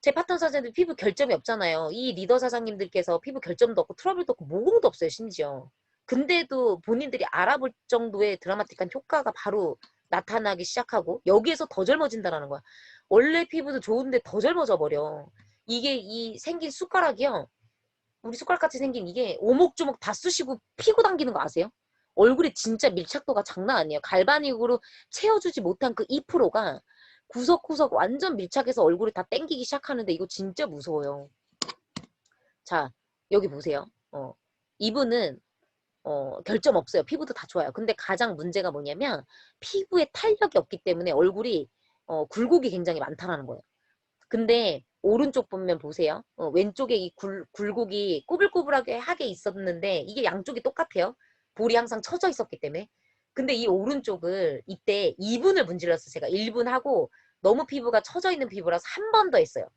제 파트너 사장님들 피부 결점이 없잖아요. 이 리더 사장님들께서 피부 결점도 없고 트러블도 없고 모공도 없어요, 심지어. 근데도 본인들이 알아볼 정도의 드라마틱한 효과가 바로 나타나기 시작하고 여기에서 더 젊어진다는 거야. 원래 피부도 좋은데 더 젊어져 버려. 이게 이 생긴 숟가락이요. 우리 숟가락같이 생긴 이게 오목조목 다 쑤시고 피고 당기는 거 아세요? 얼굴이 진짜 밀착도가 장난 아니에요. 갈바닉으로 채워주지 못한 그 2%가 구석구석 완전 밀착해서 얼굴이 다 땡기기 시작하는데 이거 진짜 무서워요. 자, 여기 보세요. 이분은 결점 없어요. 피부도 다 좋아요. 근데 가장 문제가 뭐냐면 피부에 탄력이 없기 때문에 얼굴이 굴곡이 굉장히 많다라는 거예요. 근데 오른쪽 보면 보세요. 왼쪽에 이 굴곡이 꼬불꼬불하게 하게 있었는데 이게 양쪽이 똑같아요. 볼이 항상 처져 있었기 때문에. 근데 이 오른쪽을 이때 2분을 문질렀어요. 제가 1분 하고 너무 피부가 처져 있는 피부라서 한 번 더 했어요.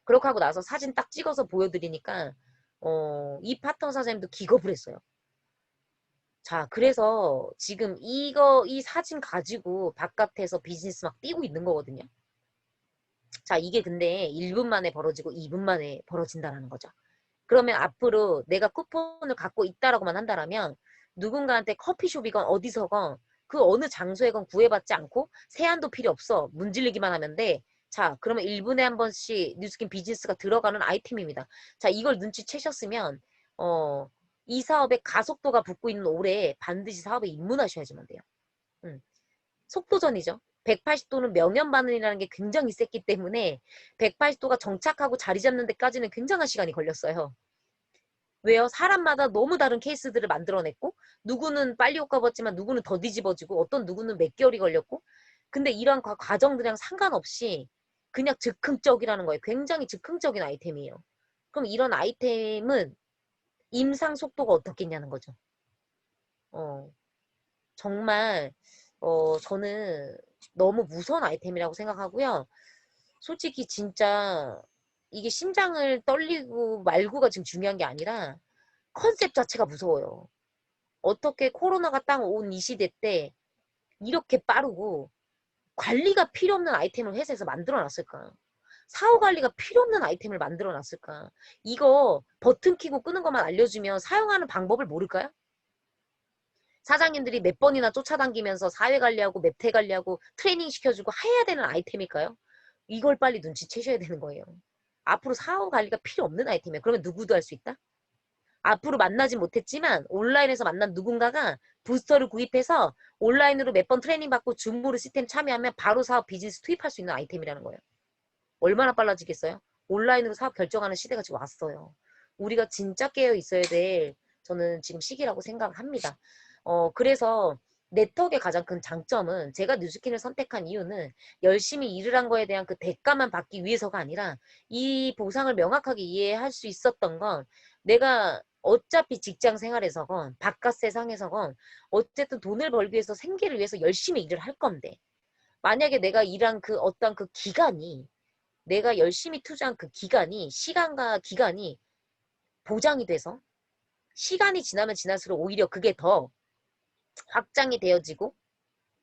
그렇게 하고 나서 사진 딱 찍어서 보여드리니까 이 파트너 사장님도 기겁을 했어요. 자, 그래서 지금 이 사진 가지고 바깥에서 비즈니스 막 뛰고 있는 거거든요. 자, 이게 근데 1분 만에 벌어지고 2분 만에 벌어진다는 거죠. 그러면 앞으로 내가 쿠폰을 갖고 있다라고만 한다라면 누군가한테 커피숍이건 어디서건 그 어느 장소에건 구애받지 않고 세안도 필요 없어. 문질리기만 하면 돼. 자, 그러면 1분에 한 번씩 뉴스킨 비즈니스가 들어가는 아이템입니다. 자, 이걸 눈치채셨으면 이 사업에 가속도가 붙고 있는 올해 반드시 사업에 입문하셔야지만 돼요. 속도전이죠. 180도는 명연반응이라는 게 굉장히 셌기 때문에 180도가 정착하고 자리 잡는 데까지는 굉장한 시간이 걸렸어요. 왜요? 사람마다 너무 다른 케이스들을 만들어냈고 누구는 빨리 효과 봤지만 누구는 더 뒤집어지고 어떤 누구는 몇 개월이 걸렸고 근데 이런 과정들이랑 상관없이 그냥 즉흥적이라는 거예요. 굉장히 즉흥적인 아이템이에요. 그럼 이런 아이템은 임상 속도가 어떻겠냐는 거죠. 정말 저는 너무 무서운 아이템이라고 생각하고요. 솔직히 진짜 이게 심장을 떨리고 말고가 지금 중요한 게 아니라 컨셉 자체가 무서워요. 어떻게 코로나가 딱 온 이 시대 때 이렇게 빠르고 관리가 필요 없는 아이템을 회사에서 만들어 놨을까? 사후 관리가 필요 없는 아이템을 만들어 놨을까? 이거 버튼 키고 끄는 것만 알려주면 사용하는 방법을 모를까요? 사장님들이 몇 번이나 쫓아다니면서 사회 관리하고 맵태 관리하고 트레이닝 시켜주고 해야 되는 아이템일까요? 이걸 빨리 눈치채셔야 되는 거예요. 앞으로 사후 관리가 필요 없는 아이템이에요. 그러면 누구도 할 수 있다? 앞으로 만나지 못했지만 온라인에서 만난 누군가가 부스터를 구입해서 온라인으로 몇 번 트레이닝 받고 줌으로 시스템 참여하면 바로 사업 비즈니스 투입할 수 있는 아이템이라는 거예요. 얼마나 빨라지겠어요? 온라인으로 사업 결정하는 시대가 지금 왔어요. 우리가 진짜 깨어 있어야 될 저는 지금 시기라고 생각을 합니다. 그래서 네트워크의 가장 큰 장점은 제가 뉴스킨을 선택한 이유는 열심히 일을 한 거에 대한 그 대가만 받기 위해서가 아니라 이 보상을 명확하게 이해할 수 있었던 건 내가 어차피 직장 생활에서건 바깥 세상에서건 어쨌든 돈을 벌기 위해서 생계를 위해서 열심히 일을 할 건데 만약에 내가 일한 그 어떤 그 기간이 내가 열심히 투자한 그 기간이 시간과 기간이 보장이 돼서 시간이 지나면 지날수록 오히려 그게 더 확장이 되어지고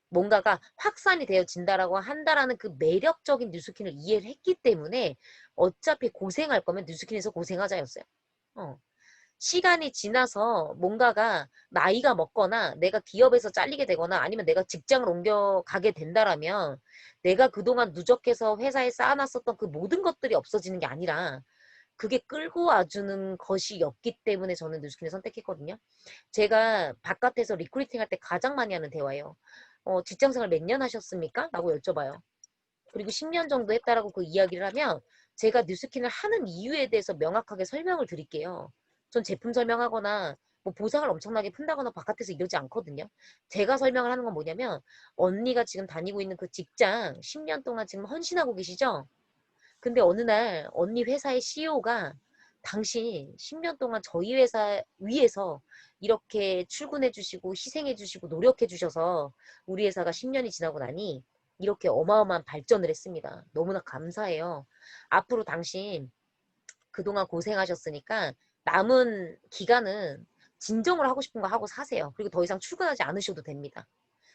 뭔가가 확산이 되어진다라고 한다라는 그 매력적인 뉴스킨을 이해를 했기 때문에 어차피 고생할 거면 뉴스킨에서 고생하자였어요. 시간이 지나서 뭔가가 나이가 먹거나 내가 기업에서 잘리게 되거나 아니면 내가 직장을 옮겨가게 된다라면 내가 그동안 누적해서 회사에 쌓아놨었던 그 모든 것들이 없어지는 게 아니라 그게 끌고 와주는 것이었기 때문에 저는 뉴스킨을 선택했거든요. 제가 바깥에서 리크루팅 할 때 가장 많이 하는 대화예요. 직장생활 몇 년 하셨습니까? 라고 여쭤봐요. 그리고 10년 정도 했다라고 그 이야기를 하면 제가 뉴스킨을 하는 이유에 대해서 명확하게 설명을 드릴게요. 전 제품 설명하거나 뭐 보상을 엄청나게 푼다거나 바깥에서 이러지 않거든요. 제가 설명을 하는 건 뭐냐면 언니가 지금 다니고 있는 그 직장 10년 동안 지금 헌신하고 계시죠? 근데 어느 날 언니 회사의 CEO가 당신 10년 동안 저희 회사 위에서 이렇게 출근해 주시고 희생해 주시고 노력해 주셔서 우리 회사가 10년이 지나고 나니 이렇게 어마어마한 발전을 했습니다. 너무나 감사해요. 앞으로 당신 그동안 고생하셨으니까 남은 기간은 진정으로 하고 싶은 거 하고 사세요. 그리고 더 이상 출근하지 않으셔도 됩니다.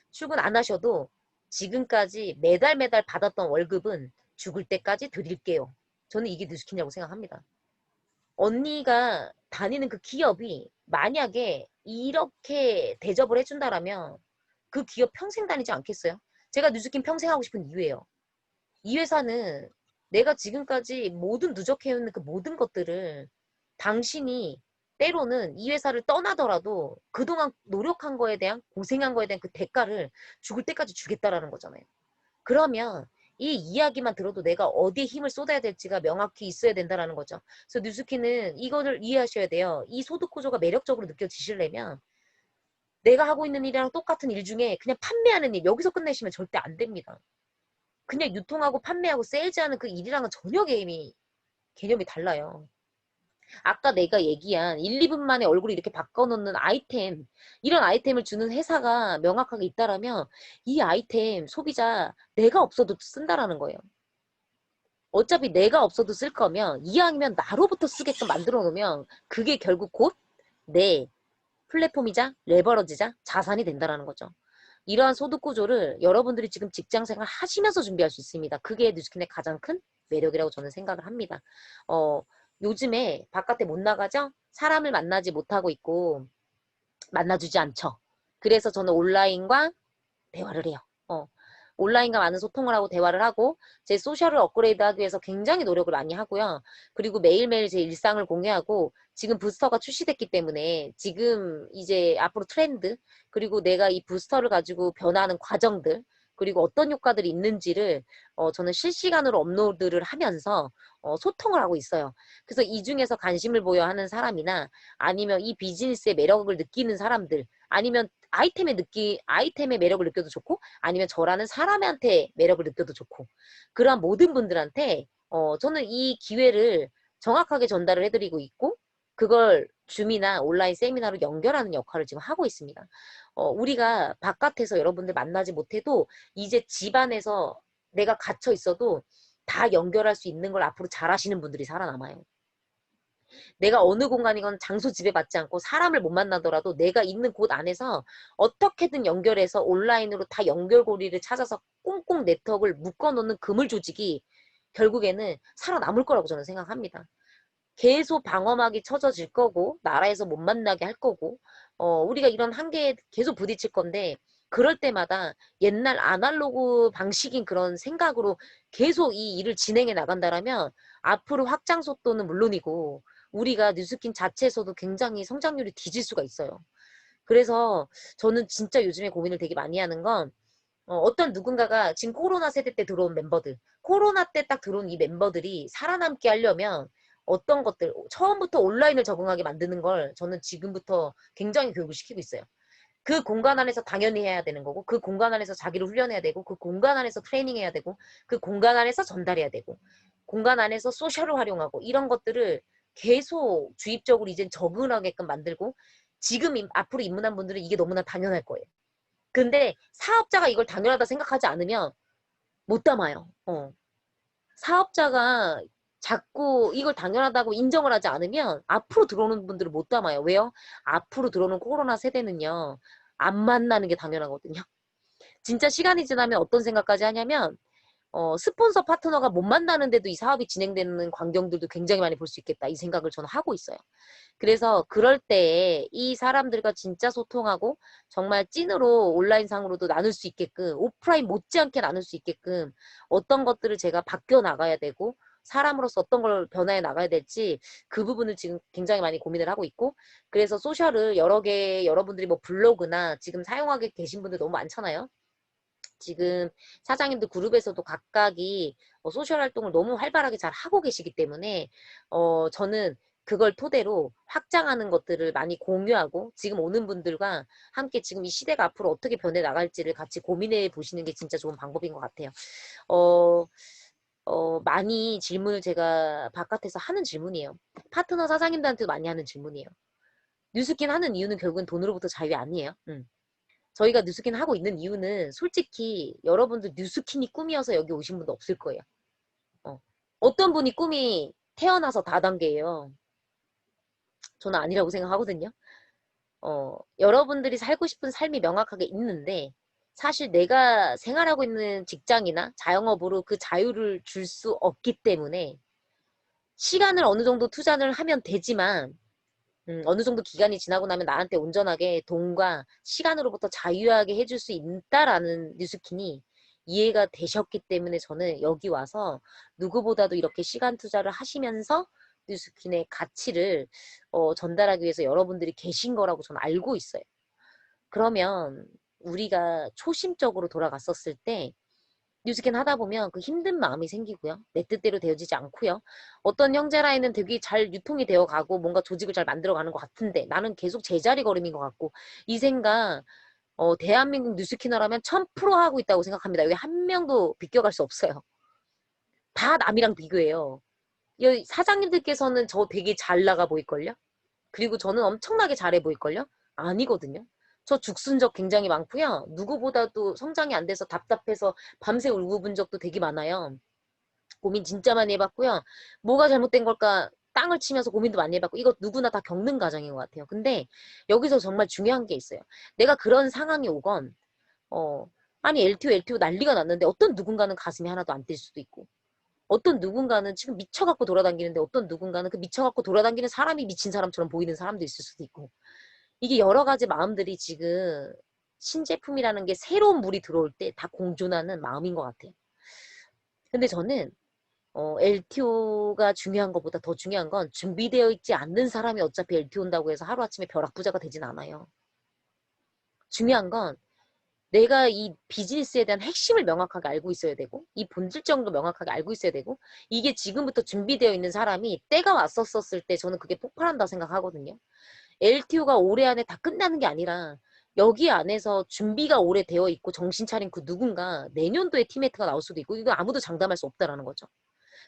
출근 안 하셔도 지금까지 매달 매달 받았던 월급은 죽을 때까지 드릴게요. 저는 이게 뉴스킨이라고 생각합니다. 언니가 다니는 그 기업이 만약에 이렇게 대접을 해준다라면 그 기업 평생 다니지 않겠어요? 제가 뉴스킨 평생 하고 싶은 이유예요. 이 회사는 내가 지금까지 모든 누적해오는 그 모든 것들을 당신이 때로는 이 회사를 떠나더라도 그동안 노력한 거에 대한 고생한 거에 대한 그 대가를 죽을 때까지 주겠다라는 거잖아요. 그러면 이 이야기만 들어도 내가 어디에 힘을 쏟아야 될지가 명확히 있어야 된다는 거죠. 그래서 뉴스키는 이거를 이해하셔야 돼요. 이 소득 구조가 매력적으로 느껴지시려면 내가 하고 있는 일이랑 똑같은 일 중에 그냥 판매하는 일 여기서 끝내시면 절대 안 됩니다. 그냥 유통하고 판매하고 세일즈하는 그 일이랑은 전혀 개념이 달라요. 아까 내가 얘기한 1, 2분 만에 얼굴을 이렇게 바꿔놓는 아이템, 이런 아이템을 주는 회사가 명확하게 있다라면 이 아이템 소비자 내가 없어도 쓴다라는 거예요. 어차피 내가 없어도 쓸 거면 이왕이면 나로부터 쓰게끔 만들어 놓으면 그게 결국 곧 내 플랫폼이자 레버러지자 자산이 된다라는 거죠. 이러한 소득 구조를 여러분들이 지금 직장 생활 하시면서 준비할 수 있습니다. 그게 뉴스킨의 가장 큰 매력이라고 저는 생각을 합니다. 요즘에 바깥에 못 나가죠? 사람을 만나지 못하고 있고 만나주지 않죠. 그래서 저는 온라인과 대화를 해요. 온라인과 많은 소통을 하고 대화를 하고 제 소셜을 업그레이드하기 위해서 굉장히 노력을 많이 하고요. 그리고 매일매일 제 일상을 공유하고 지금 부스터가 출시됐기 때문에 지금 이제 앞으로 트렌드 그리고 내가 이 부스터를 가지고 변화하는 과정들 그리고 어떤 효과들이 있는지를 저는 실시간으로 업로드를 하면서 소통을 하고 있어요. 그래서 이 중에서 관심을 보여 하는 사람이나 아니면 이 비즈니스의 매력을 느끼는 사람들 아니면 아이템의 매력을 느껴도 좋고 아니면 저라는 사람한테 매력을 느껴도 좋고 그러한 모든 분들한테 저는 이 기회를 정확하게 전달을 해드리고 있고 그걸 줌이나 온라인 세미나로 연결하는 역할을 지금 하고 있습니다. 우리가 바깥에서 여러분들 만나지 못해도 이제 집안에서 내가 갇혀 있어도 다 연결할 수 있는 걸 앞으로 잘하시는 분들이 살아남아요. 내가 어느 공간이건 장소 지배받지 않고 사람을 못 만나더라도 내가 있는 곳 안에서 어떻게든 연결해서 온라인으로 다 연결고리를 찾아서 꽁꽁 네트워크를 묶어놓는 그물 조직이 결국에는 살아남을 거라고 저는 생각합니다. 계속 방어막이 쳐져질 거고 나라에서 못 만나게 할 거고 우리가 이런 한계에 계속 부딪힐 건데 그럴 때마다 옛날 아날로그 방식인 그런 생각으로 계속 이 일을 진행해 나간다라면 앞으로 확장 속도는 물론이고 우리가 뉴스킨 자체에서도 굉장히 성장률이 뒤질 수가 있어요. 그래서 저는 진짜 요즘에 고민을 되게 많이 하는 건 어떤 누군가가 지금 코로나 세대 때 들어온 멤버들, 코로나 때 딱 들어온 이 멤버들이 살아남게 하려면 어떤 것들, 처음부터 온라인을 적응하게 만드는 걸 저는 지금부터 굉장히 교육을 시키고 있어요. 그 공간 안에서 당연히 해야 되는 거고, 그 공간 안에서 자기를 훈련해야 되고, 그 공간 안에서 트레이닝 해야 되고, 그 공간 안에서 전달해야 되고, 공간 안에서 소셜을 활용하고, 이런 것들을 계속 주입적으로 이제 적응을 하게끔 만들고, 지금 앞으로 입문한 분들은 이게 너무나 당연할 거예요. 근데 사업자가 이걸 당연하다 생각하지 않으면 못 담아요. 사업자가 자꾸 이걸 당연하다고 인정을 하지 않으면 앞으로 들어오는 분들은 못 담아요. 왜요? 앞으로 들어오는 코로나 세대는요. 안 만나는 게 당연하거든요. 진짜 시간이 지나면 어떤 생각까지 하냐면 스폰서 파트너가 못 만나는데도 이 사업이 진행되는 광경들도 굉장히 많이 볼 수 있겠다. 이 생각을 저는 하고 있어요. 그래서 그럴 때에 이 사람들과 진짜 소통하고 정말 찐으로 온라인상으로도 나눌 수 있게끔 오프라인 못지않게 나눌 수 있게끔 어떤 것들을 제가 바뀌어 나가야 되고 사람으로서 어떤 걸 변화해 나가야 될지 그 부분을 지금 굉장히 많이 고민을 하고 있고 그래서 소셜을 여러 개 여러분들이 뭐 블로그나 지금 사용하게 계신 분들 너무 많잖아요. 지금 사장님들 그룹에서도 각각이 소셜 활동을 너무 활발하게 잘 하고 계시기 때문에 저는 그걸 토대로 확장하는 것들을 많이 공유하고 지금 오는 분들과 함께 지금 이 시대가 앞으로 어떻게 변해 나갈지를 같이 고민해 보시는 게 진짜 좋은 방법인 것 같아요. 어, 많이 질문을 제가 바깥에서 하는 질문이에요. 파트너 사장님들한테도 많이 하는 질문이에요. 뉴스킨 하는 이유는 결국은 돈으로부터 자유 아니에요? 저희가 뉴스킨 하고 있는 이유는 솔직히 여러분들 뉴스킨이 꿈이어서 여기 오신 분도 없을 거예요. 어떤 분이 꿈이 태어나서 다단계예요. 저는 아니라고 생각하거든요. 여러분들이 살고 싶은 삶이 명확하게 있는데 사실 내가 생활하고 있는 직장이나 자영업으로 그 자유를 줄 수 없기 때문에 시간을 어느 정도 투자를 하면 되지만 어느 정도 기간이 지나고 나면 나한테 온전하게 돈과 시간으로부터 자유하게 해줄 수 있다라는 뉴스킨이 이해가 되셨기 때문에 저는 여기 와서 누구보다도 이렇게 시간 투자를 하시면서 뉴스킨의 가치를 전달하기 위해서 여러분들이 계신 거라고 저는 알고 있어요. 그러면 우리가 초심적으로 돌아갔었을 때 뉴스캔 하다 보면 그 힘든 마음이 생기고요. 내 뜻대로 되어지지 않고요. 어떤 형제 라인은 되게 잘 유통이 되어 가고 뭔가 조직을 잘 만들어가는 것 같은데 나는 계속 제자리 걸음인 것 같고 이 생각 대한민국 뉴스캐너라면 1000% 하고 있다고 생각합니다. 여기 한 명도 비껴갈 수 없어요. 다 남이랑 비교해요. 이 사장님들께서는 저 되게 잘 나가 보일걸요? 그리고 저는 엄청나게 잘해 보일걸요? 아니거든요. 저 죽순 적 굉장히 많고요. 누구보다도 성장이 안 돼서 답답해서 밤새 울고 본 적도 되게 많아요. 고민 진짜 많이 해봤고요. 뭐가 잘못된 걸까 땅을 치면서 고민도 많이 해봤고 이거 누구나 다 겪는 과정인 것 같아요. 근데 여기서 정말 중요한 게 있어요. 내가 그런 상황이 오건 아니 LTO 난리가 났는데 어떤 누군가는 가슴이 하나도 안 뛸 수도 있고 어떤 누군가는 지금 미쳐갖고 돌아다니는데 어떤 누군가는 그 미쳐갖고 돌아다니는 사람이 미친 사람처럼 보이는 사람도 있을 수도 있고 이게 여러 가지 마음들이 지금 신제품이라는 게 새로운 물이 들어올 때 다 공존하는 마음인 것 같아요. 근데 저는 LTO가 중요한 것보다 더 중요한 건 준비되어 있지 않는 사람이 어차피 LTO 온다고 해서 하루아침에 벼락부자가 되진 않아요. 중요한 건 내가 이 비즈니스에 대한 핵심을 명확하게 알고 있어야 되고 이 본질적으로 명확하게 알고 있어야 되고 이게 지금부터 준비되어 있는 사람이 때가 왔었을 때 저는 그게 폭발한다고 생각하거든요. LTO가 올해 안에 다 끝나는 게 아니라 여기 안에서 준비가 오래되어 있고 정신 차린 그 누군가 내년도에 티메이트가 나올 수도 있고 이거 아무도 장담할 수 없다라는 거죠.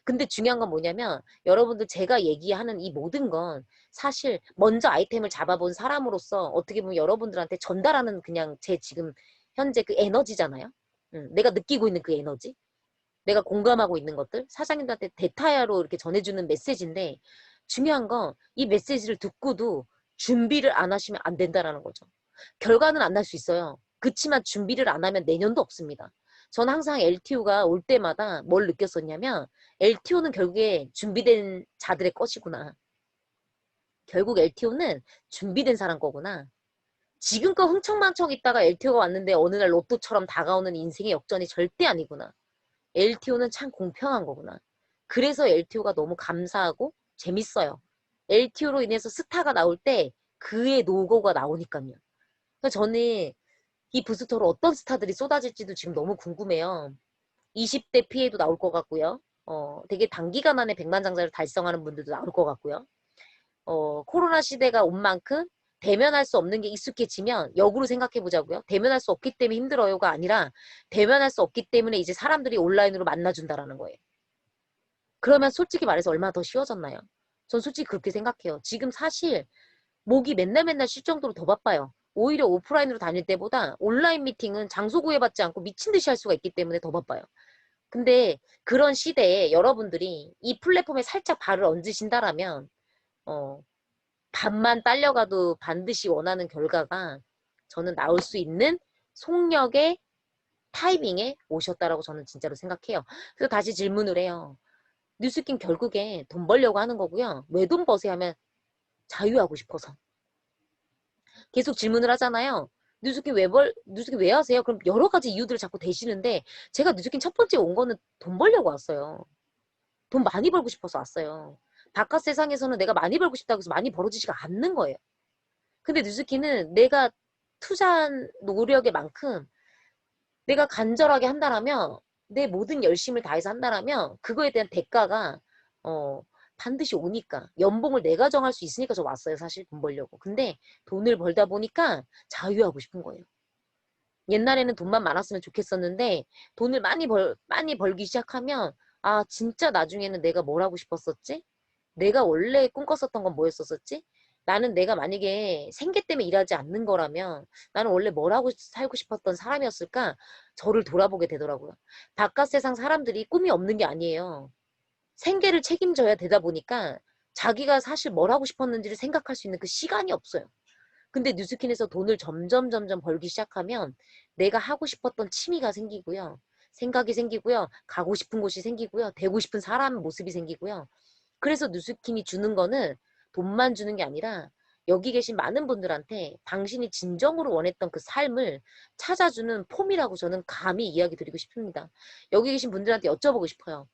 근데 중요한 건 뭐냐면 여러분들 제가 얘기하는 이 모든 건 사실 먼저 아이템을 잡아본 사람으로서 어떻게 보면 여러분들한테 전달하는 그냥 제 지금 현재 그 에너지잖아요. 내가 느끼고 있는 그 에너지. 내가 공감하고 있는 것들. 사장님들한테 대타야로 이렇게 전해주는 메시지인데 중요한 건 이 메시지를 듣고도 준비를 안 하시면 안 된다라는 거죠. 결과는 안 날 수 있어요. 그치만 준비를 안 하면 내년도 없습니다. 저는 항상 LTO가 올 때마다 뭘 느꼈었냐면 LTO는 결국에 준비된 자들의 것이구나. 결국 LTO는 준비된 사람 거구나. 지금껏 흥청망청 있다가 LTO가 왔는데 어느 날 로또처럼 다가오는 인생의 역전이 절대 아니구나. LTO는 참 공평한 거구나. 그래서 LTO가 너무 감사하고 재밌어요. LTO로 인해서 스타가 나올 때 그의 노고가 나오니까요. 그래서 저는 이 부스터로 어떤 스타들이 쏟아질지도 지금 너무 궁금해요. 20대 피해도 나올 것 같고요. 되게 단기간 안에 백만장자를 달성하는 분들도 나올 것 같고요. 코로나 시대가 온 만큼 대면할 수 없는 게 익숙해지면 역으로 생각해 보자고요. 대면할 수 없기 때문에 힘들어요가 아니라 대면할 수 없기 때문에 이제 사람들이 온라인으로 만나준다라는 거예요. 그러면 솔직히 말해서 얼마나 더 쉬워졌나요? 전 솔직히 그렇게 생각해요. 지금 사실 목이 맨날 쉴 정도로 더 바빠요. 오히려 오프라인으로 다닐 때보다 온라인 미팅은 장소 구애받지 않고 미친 듯이 할 수가 있기 때문에 더 바빠요. 근데 그런 시대에 여러분들이 이 플랫폼에 살짝 발을 얹으신다라면 반만 딸려가도 반드시 원하는 결과가 저는 나올 수 있는 속력의 타이밍에 오셨다라고 저는 진짜로 생각해요. 그래서 다시 질문을 해요. 뉴스킨 결국에 돈 벌려고 하는 거고요. 왜 돈 버세요 하면 자유하고 싶어서. 계속 질문을 하잖아요. 뉴스킨 왜 하세요? 그럼 여러 가지 이유들을 자꾸 대시는데 제가 뉴스킨 첫 번째 온 거는 돈 벌려고 왔어요. 돈 많이 벌고 싶어서 왔어요. 바깥 세상에서는 내가 많이 벌고 싶다고 해서 많이 벌어지지가 않는 거예요. 근데 뉴스킨은 내가 투자한 노력의 만큼 내가 간절하게 한다라면 내 모든 열심을 다해서 한다라면 그거에 대한 대가가 어, 반드시 오니까. 연봉을 내가 정할 수 있으니까 저 왔어요. 사실 돈 벌려고. 근데 돈을 벌다 보니까 자유하고 싶은 거예요. 옛날에는 돈만 많았으면 좋겠었는데 돈을 많이 벌기 시작하면 아, 진짜 나중에는 내가 뭘 하고 싶었었지? 내가 원래 꿈꿨었던 건 뭐였었지? 나는 내가 만약에 생계 때문에 일하지 않는 거라면 나는 원래 뭘 하고 살고 싶었던 사람이었을까? 저를 돌아보게 되더라고요. 바깥 세상 사람들이 꿈이 없는 게 아니에요. 생계를 책임져야 되다 보니까 자기가 사실 뭘 하고 싶었는지를 생각할 수 있는 그 시간이 없어요. 근데 뉴스킨에서 돈을 점점 벌기 시작하면 내가 하고 싶었던 취미가 생기고요. 생각이 생기고요. 가고 싶은 곳이 생기고요. 되고 싶은 사람 모습이 생기고요. 그래서 뉴스킨이 주는 거는 돈만 주는 게 아니라 여기 계신 많은 분들한테 당신이 진정으로 원했던 그 삶을 찾아주는 폼이라고 저는 감히 이야기 드리고 싶습니다. 여기 계신 분들한테 여쭤보고 싶어요.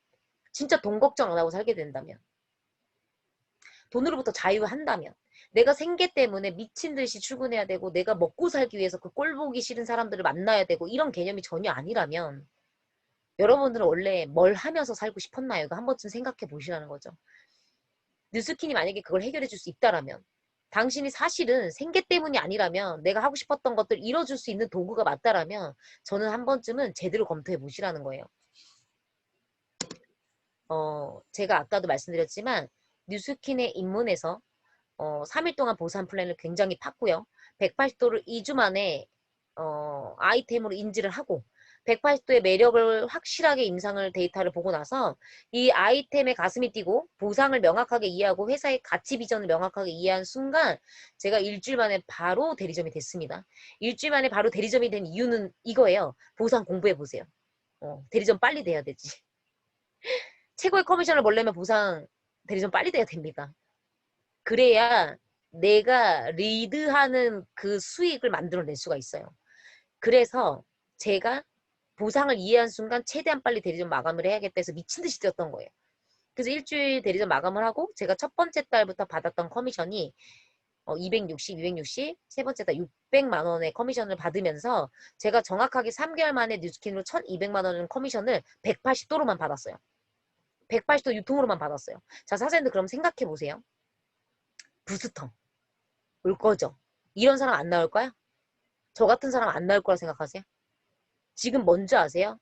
진짜 돈 걱정 안 하고 살게 된다면, 돈으로부터 자유한다면, 내가 생계 때문에 미친 듯이 출근해야 되고 내가 먹고 살기 위해서 그 꼴 보기 싫은 사람들을 만나야 되고 이런 개념이 전혀 아니라면 여러분들은 원래 뭘 하면서 살고 싶었나요? 이거 한 번쯤 생각해 보시라는 거죠. 뉴스킨이 만약에 그걸 해결해 줄 수 있다라면, 당신이 사실은 생계 때문이 아니라면 내가 하고 싶었던 것들 이뤄줄 수 있는 도구가 맞다라면 저는 한 번쯤은 제대로 검토해 보시라는 거예요. 제가 아까도 말씀드렸지만 뉴스킨의 입문에서 3일 동안 보상 플랜을 굉장히 팠고요. 180도를 2주 만에 아이템으로 인지를 하고 180도의 매력을 확실하게 임상을 데이터를 보고 나서 이 아이템의 가슴이 뛰고 보상을 명확하게 이해하고 회사의 가치 비전을 명확하게 이해한 순간 제가 일주일 만에 바로 대리점이 됐습니다. 일주일 만에 바로 대리점이 된 이유는 이거예요. 보상 공부해 보세요. 대리점 빨리 돼야 되지. 최고의 커미션을 벌려면 보상 대리점 빨리 돼야 됩니다. 그래야 내가 리드하는 그 수익을 만들어낼 수가 있어요. 그래서 제가 보상을 이해한 순간 최대한 빨리 대리점 마감을 해야겠다 해서 미친 듯이 뛰었던 거예요. 그래서 일주일 대리점 마감을 하고 제가 첫 번째 달부터 받았던 커미션이 260, 260, 세 번째 달 600만 원의 커미션을 받으면서 제가 정확하게 3개월 만에 뉴스킨으로 1200만 원의 커미션을 180도로만 받았어요. 180도 유통으로만 받았어요. 자, 사장님들 그럼 생각해 보세요. 부스터 올 거죠. 이런 사람 안 나올까요? 저 같은 사람 안 나올 거라 생각하세요? 지금 뭔지 아세요?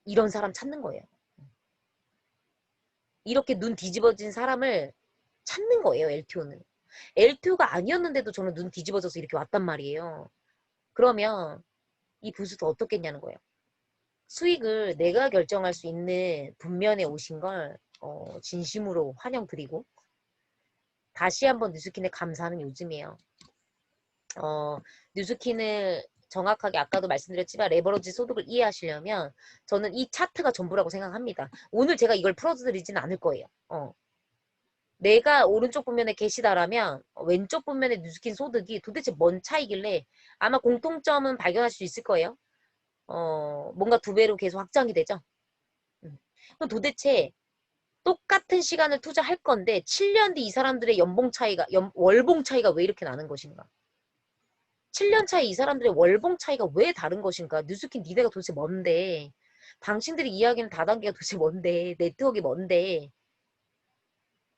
이런 사람 찾는 거예요. 이렇게 눈 뒤집어진 사람을 찾는 거예요, LTO는. LTO가 아니었는데도 저는 눈 뒤집어져서 이렇게 왔단 말이에요. 그러면 이 부스터 어떻겠냐는 거예요. 수익을 내가 결정할 수 있는 분면에 오신 걸 진심으로 환영드리고 다시 한번 뉴스킨에 감사하는 요즘이에요. 뉴스킨을 정확하게 아까도 말씀드렸지만 레버러지 소득을 이해하시려면 저는 이 차트가 전부라고 생각합니다. 오늘 제가 이걸 풀어드리지는 않을 거예요. 내가 오른쪽 분면에 계시다라면 왼쪽 분면의 뉴스킨 소득이 도대체 뭔 차이길래 아마 공통점은 발견할 수 있을 거예요. 뭔가 두 배로 계속 확장이 되죠. 그럼 도대체 똑같은 시간을 투자할 건데 7년 뒤 이 사람들의 연봉 차이가 월봉 차이가 왜 이렇게 나는 것인가? 7년 차에 이 사람들의 월봉 차이가 왜 다른 것인가? 뉴스킨 니네가 도대체 뭔데? 당신들이 이야기하는 다단계가 도대체 뭔데? 네트워크가 뭔데?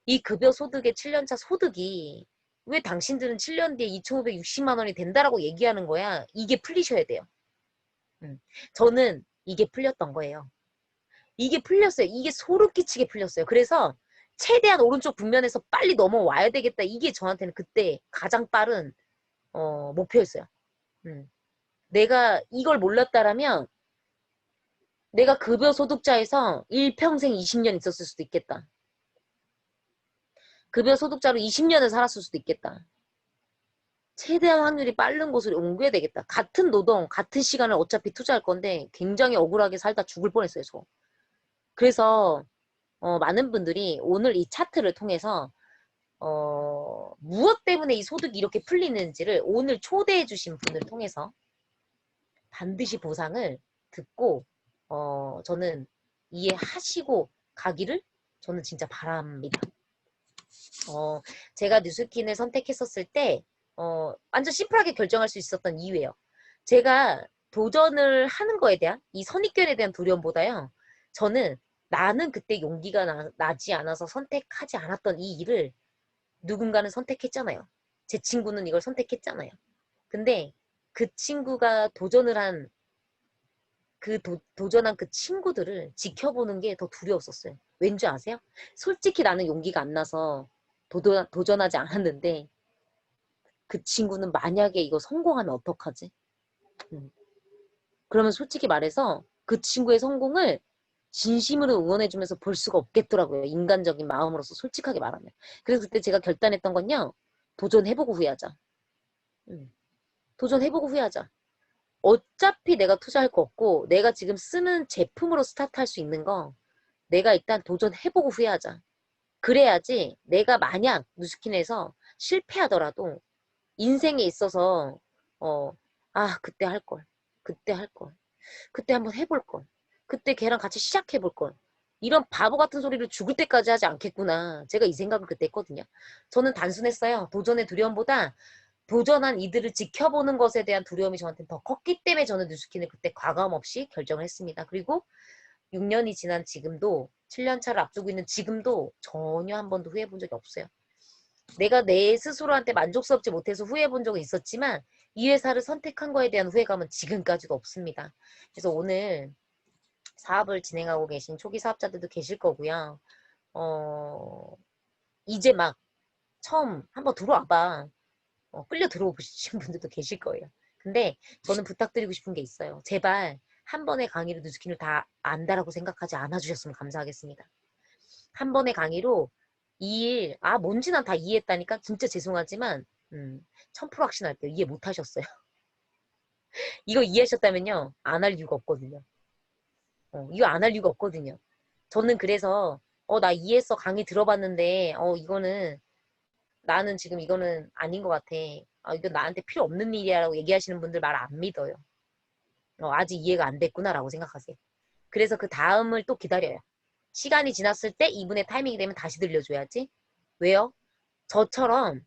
이 급여 소득의 7년차 소득이 왜 당신들은 7년 뒤에 2,560만 원이 된다라고 얘기하는 거야? 이게 풀리셔야 돼요. 저는 이게 풀렸던 거예요. 이게 풀렸어요. 이게 소름 끼치게 풀렸어요. 그래서 최대한 오른쪽 분면에서 빨리 넘어와야 되겠다. 이게 저한테는 그때 가장 빠른 목표였어요. 내가 이걸 몰랐다라면 내가 급여 소득자에서 일평생 20년 있었을 수도 있겠다. 급여 소득자로 20년을 살았을 수도 있겠다. 최대한 확률이 빠른 곳으로 옮겨야 되겠다. 같은 노동, 같은 시간을 어차피 투자할 건데 굉장히 억울하게 살다 죽을 뻔했어요, 저. 그래서 많은 분들이 오늘 이 차트를 통해서 무엇 때문에 이 소득이 이렇게 풀리는지를 오늘 초대해 주신 분을 통해서 반드시 보상을 듣고 저는 이해하시고 가기를 저는 진짜 바랍니다. 제가 뉴스킨을 선택했었을 때 완전 심플하게 결정할 수 있었던 이유예요. 제가 도전을 하는 거에 대한 이 선입견에 대한 두려움보다요. 저는 나는 그때 용기가 나지 않아서 선택하지 않았던 이 일을 누군가는 선택했잖아요. 제 친구는 이걸 선택했잖아요. 근데 그 친구가 도전한 그 친구들을 지켜보는 게 더 두려웠었어요. 왠지 아세요? 솔직히 나는 용기가 안 나서 도전하지 않았는데 그 친구는 만약에 이거 성공하면 어떡하지? 그러면 솔직히 말해서 그 친구의 성공을 진심으로 응원해주면서 볼 수가 없겠더라고요. 인간적인 마음으로서 솔직하게 말하면. 그래서 그때 제가 결단했던 건요. 도전해보고 후회하자. 도전해보고 후회하자. 어차피 내가 투자할 거 없고 내가 지금 쓰는 제품으로 스타트할 수 있는 거 내가 일단 도전해보고 후회하자. 그래야지 내가 만약 누스킨에서 실패하더라도 인생에 있어서 그때 할 걸. 그때 할 걸. 그때 한번 해볼 걸. 그때 걔랑 같이 시작해볼 걸. 이런 바보 같은 소리를 죽을 때까지 하지 않겠구나. 제가 이 생각을 그때 했거든요. 저는 단순했어요. 도전의 두려움보다 도전한 이들을 지켜보는 것에 대한 두려움이 저한테 더 컸기 때문에 저는 뉴스킨을 그때 과감 없이 결정을 했습니다. 그리고 6년이 지난 지금도 7년 차를 앞두고 있는 지금도 전혀 한 번도 후회해 본 적이 없어요. 내가 내 스스로한테 만족스럽지 못해서 후회해 본 적은 있었지만 이 회사를 선택한 거에 대한 후회감은 지금까지도 없습니다. 그래서 오늘 사업을 진행하고 계신 초기 사업자들도 계실 거고요. 이제 막 처음 한번 들어와봐. 끌려 들어오신 분들도 계실 거예요. 근데 저는 부탁드리고 싶은 게 있어요. 제발 한 번의 강의로 뉴스킨을 다 안다라고 생각하지 않아주셨으면 감사하겠습니다. 한 번의 강의로 이 일, 뭔지 난 다 이해했다니까 진짜 죄송하지만 1000% 확신할게요. 이해 못하셨어요. 이거 이해하셨다면요. 안 할 이유가 없거든요. 이거 안 할 이유가 없거든요. 저는 그래서 나 이해했어. 강의 들어봤는데 이거는 나는 지금 이거는 아닌 것 같아. 이건 나한테 필요 없는 일이야 라고 얘기하시는 분들 말 안 믿어요. 아직 이해가 안 됐구나라고 생각하세요. 그래서 그 다음을 또 기다려요. 시간이 지났을 때 이분의 타이밍이 되면 다시 들려줘야지. 왜요? 저처럼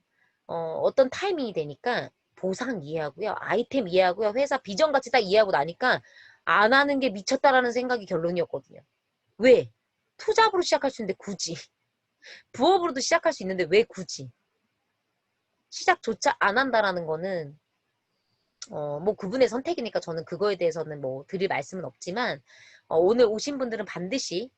어떤 타이밍이 되니까 보상 이해하고요. 아이템 이해하고요. 회사 비전 같이 다 이해하고 나니까 안 하는 게 미쳤다라는 생각이 결론이었거든요. 왜? 투잡으로 시작할 수 있는데 굳이. 부업으로도 시작할 수 있는데 왜 굳이. 시작조차 안 한다라는 거는 뭐 그분의 선택이니까 저는 그거에 대해서는 뭐 드릴 말씀은 없지만 오늘 오신 분들은 반드시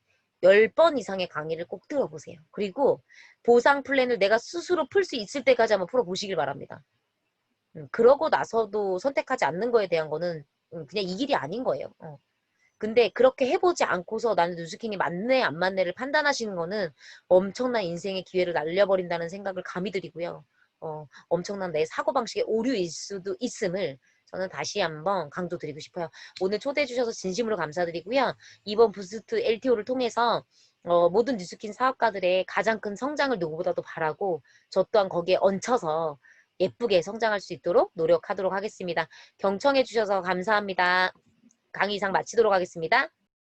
10번 이상의 강의를 꼭 들어보세요. 그리고 보상 플랜을 내가 스스로 풀 수 있을 때까지 한번 풀어보시길 바랍니다. 그러고 나서도 선택하지 않는 거에 대한 거는 그냥 이 길이 아닌 거예요. 근데 그렇게 해보지 않고서 나는 뉴스킨이 맞네 안 맞네를 판단하시는 거는 엄청난 인생의 기회를 날려버린다는 생각을 감히 드리고요. 엄청난 내 사고방식의 오류일 수도 있음을 저는 다시 한번 강조드리고 싶어요. 오늘 초대해 주셔서 진심으로 감사드리고요. 이번 부스트 LTO를 통해서 모든 뉴스킨 사업가들의 가장 큰 성장을 누구보다도 바라고 저 또한 거기에 얹혀서 예쁘게 성장할 수 있도록 노력하도록 하겠습니다. 경청해 주셔서 감사합니다. 강의 이상 마치도록 하겠습니다.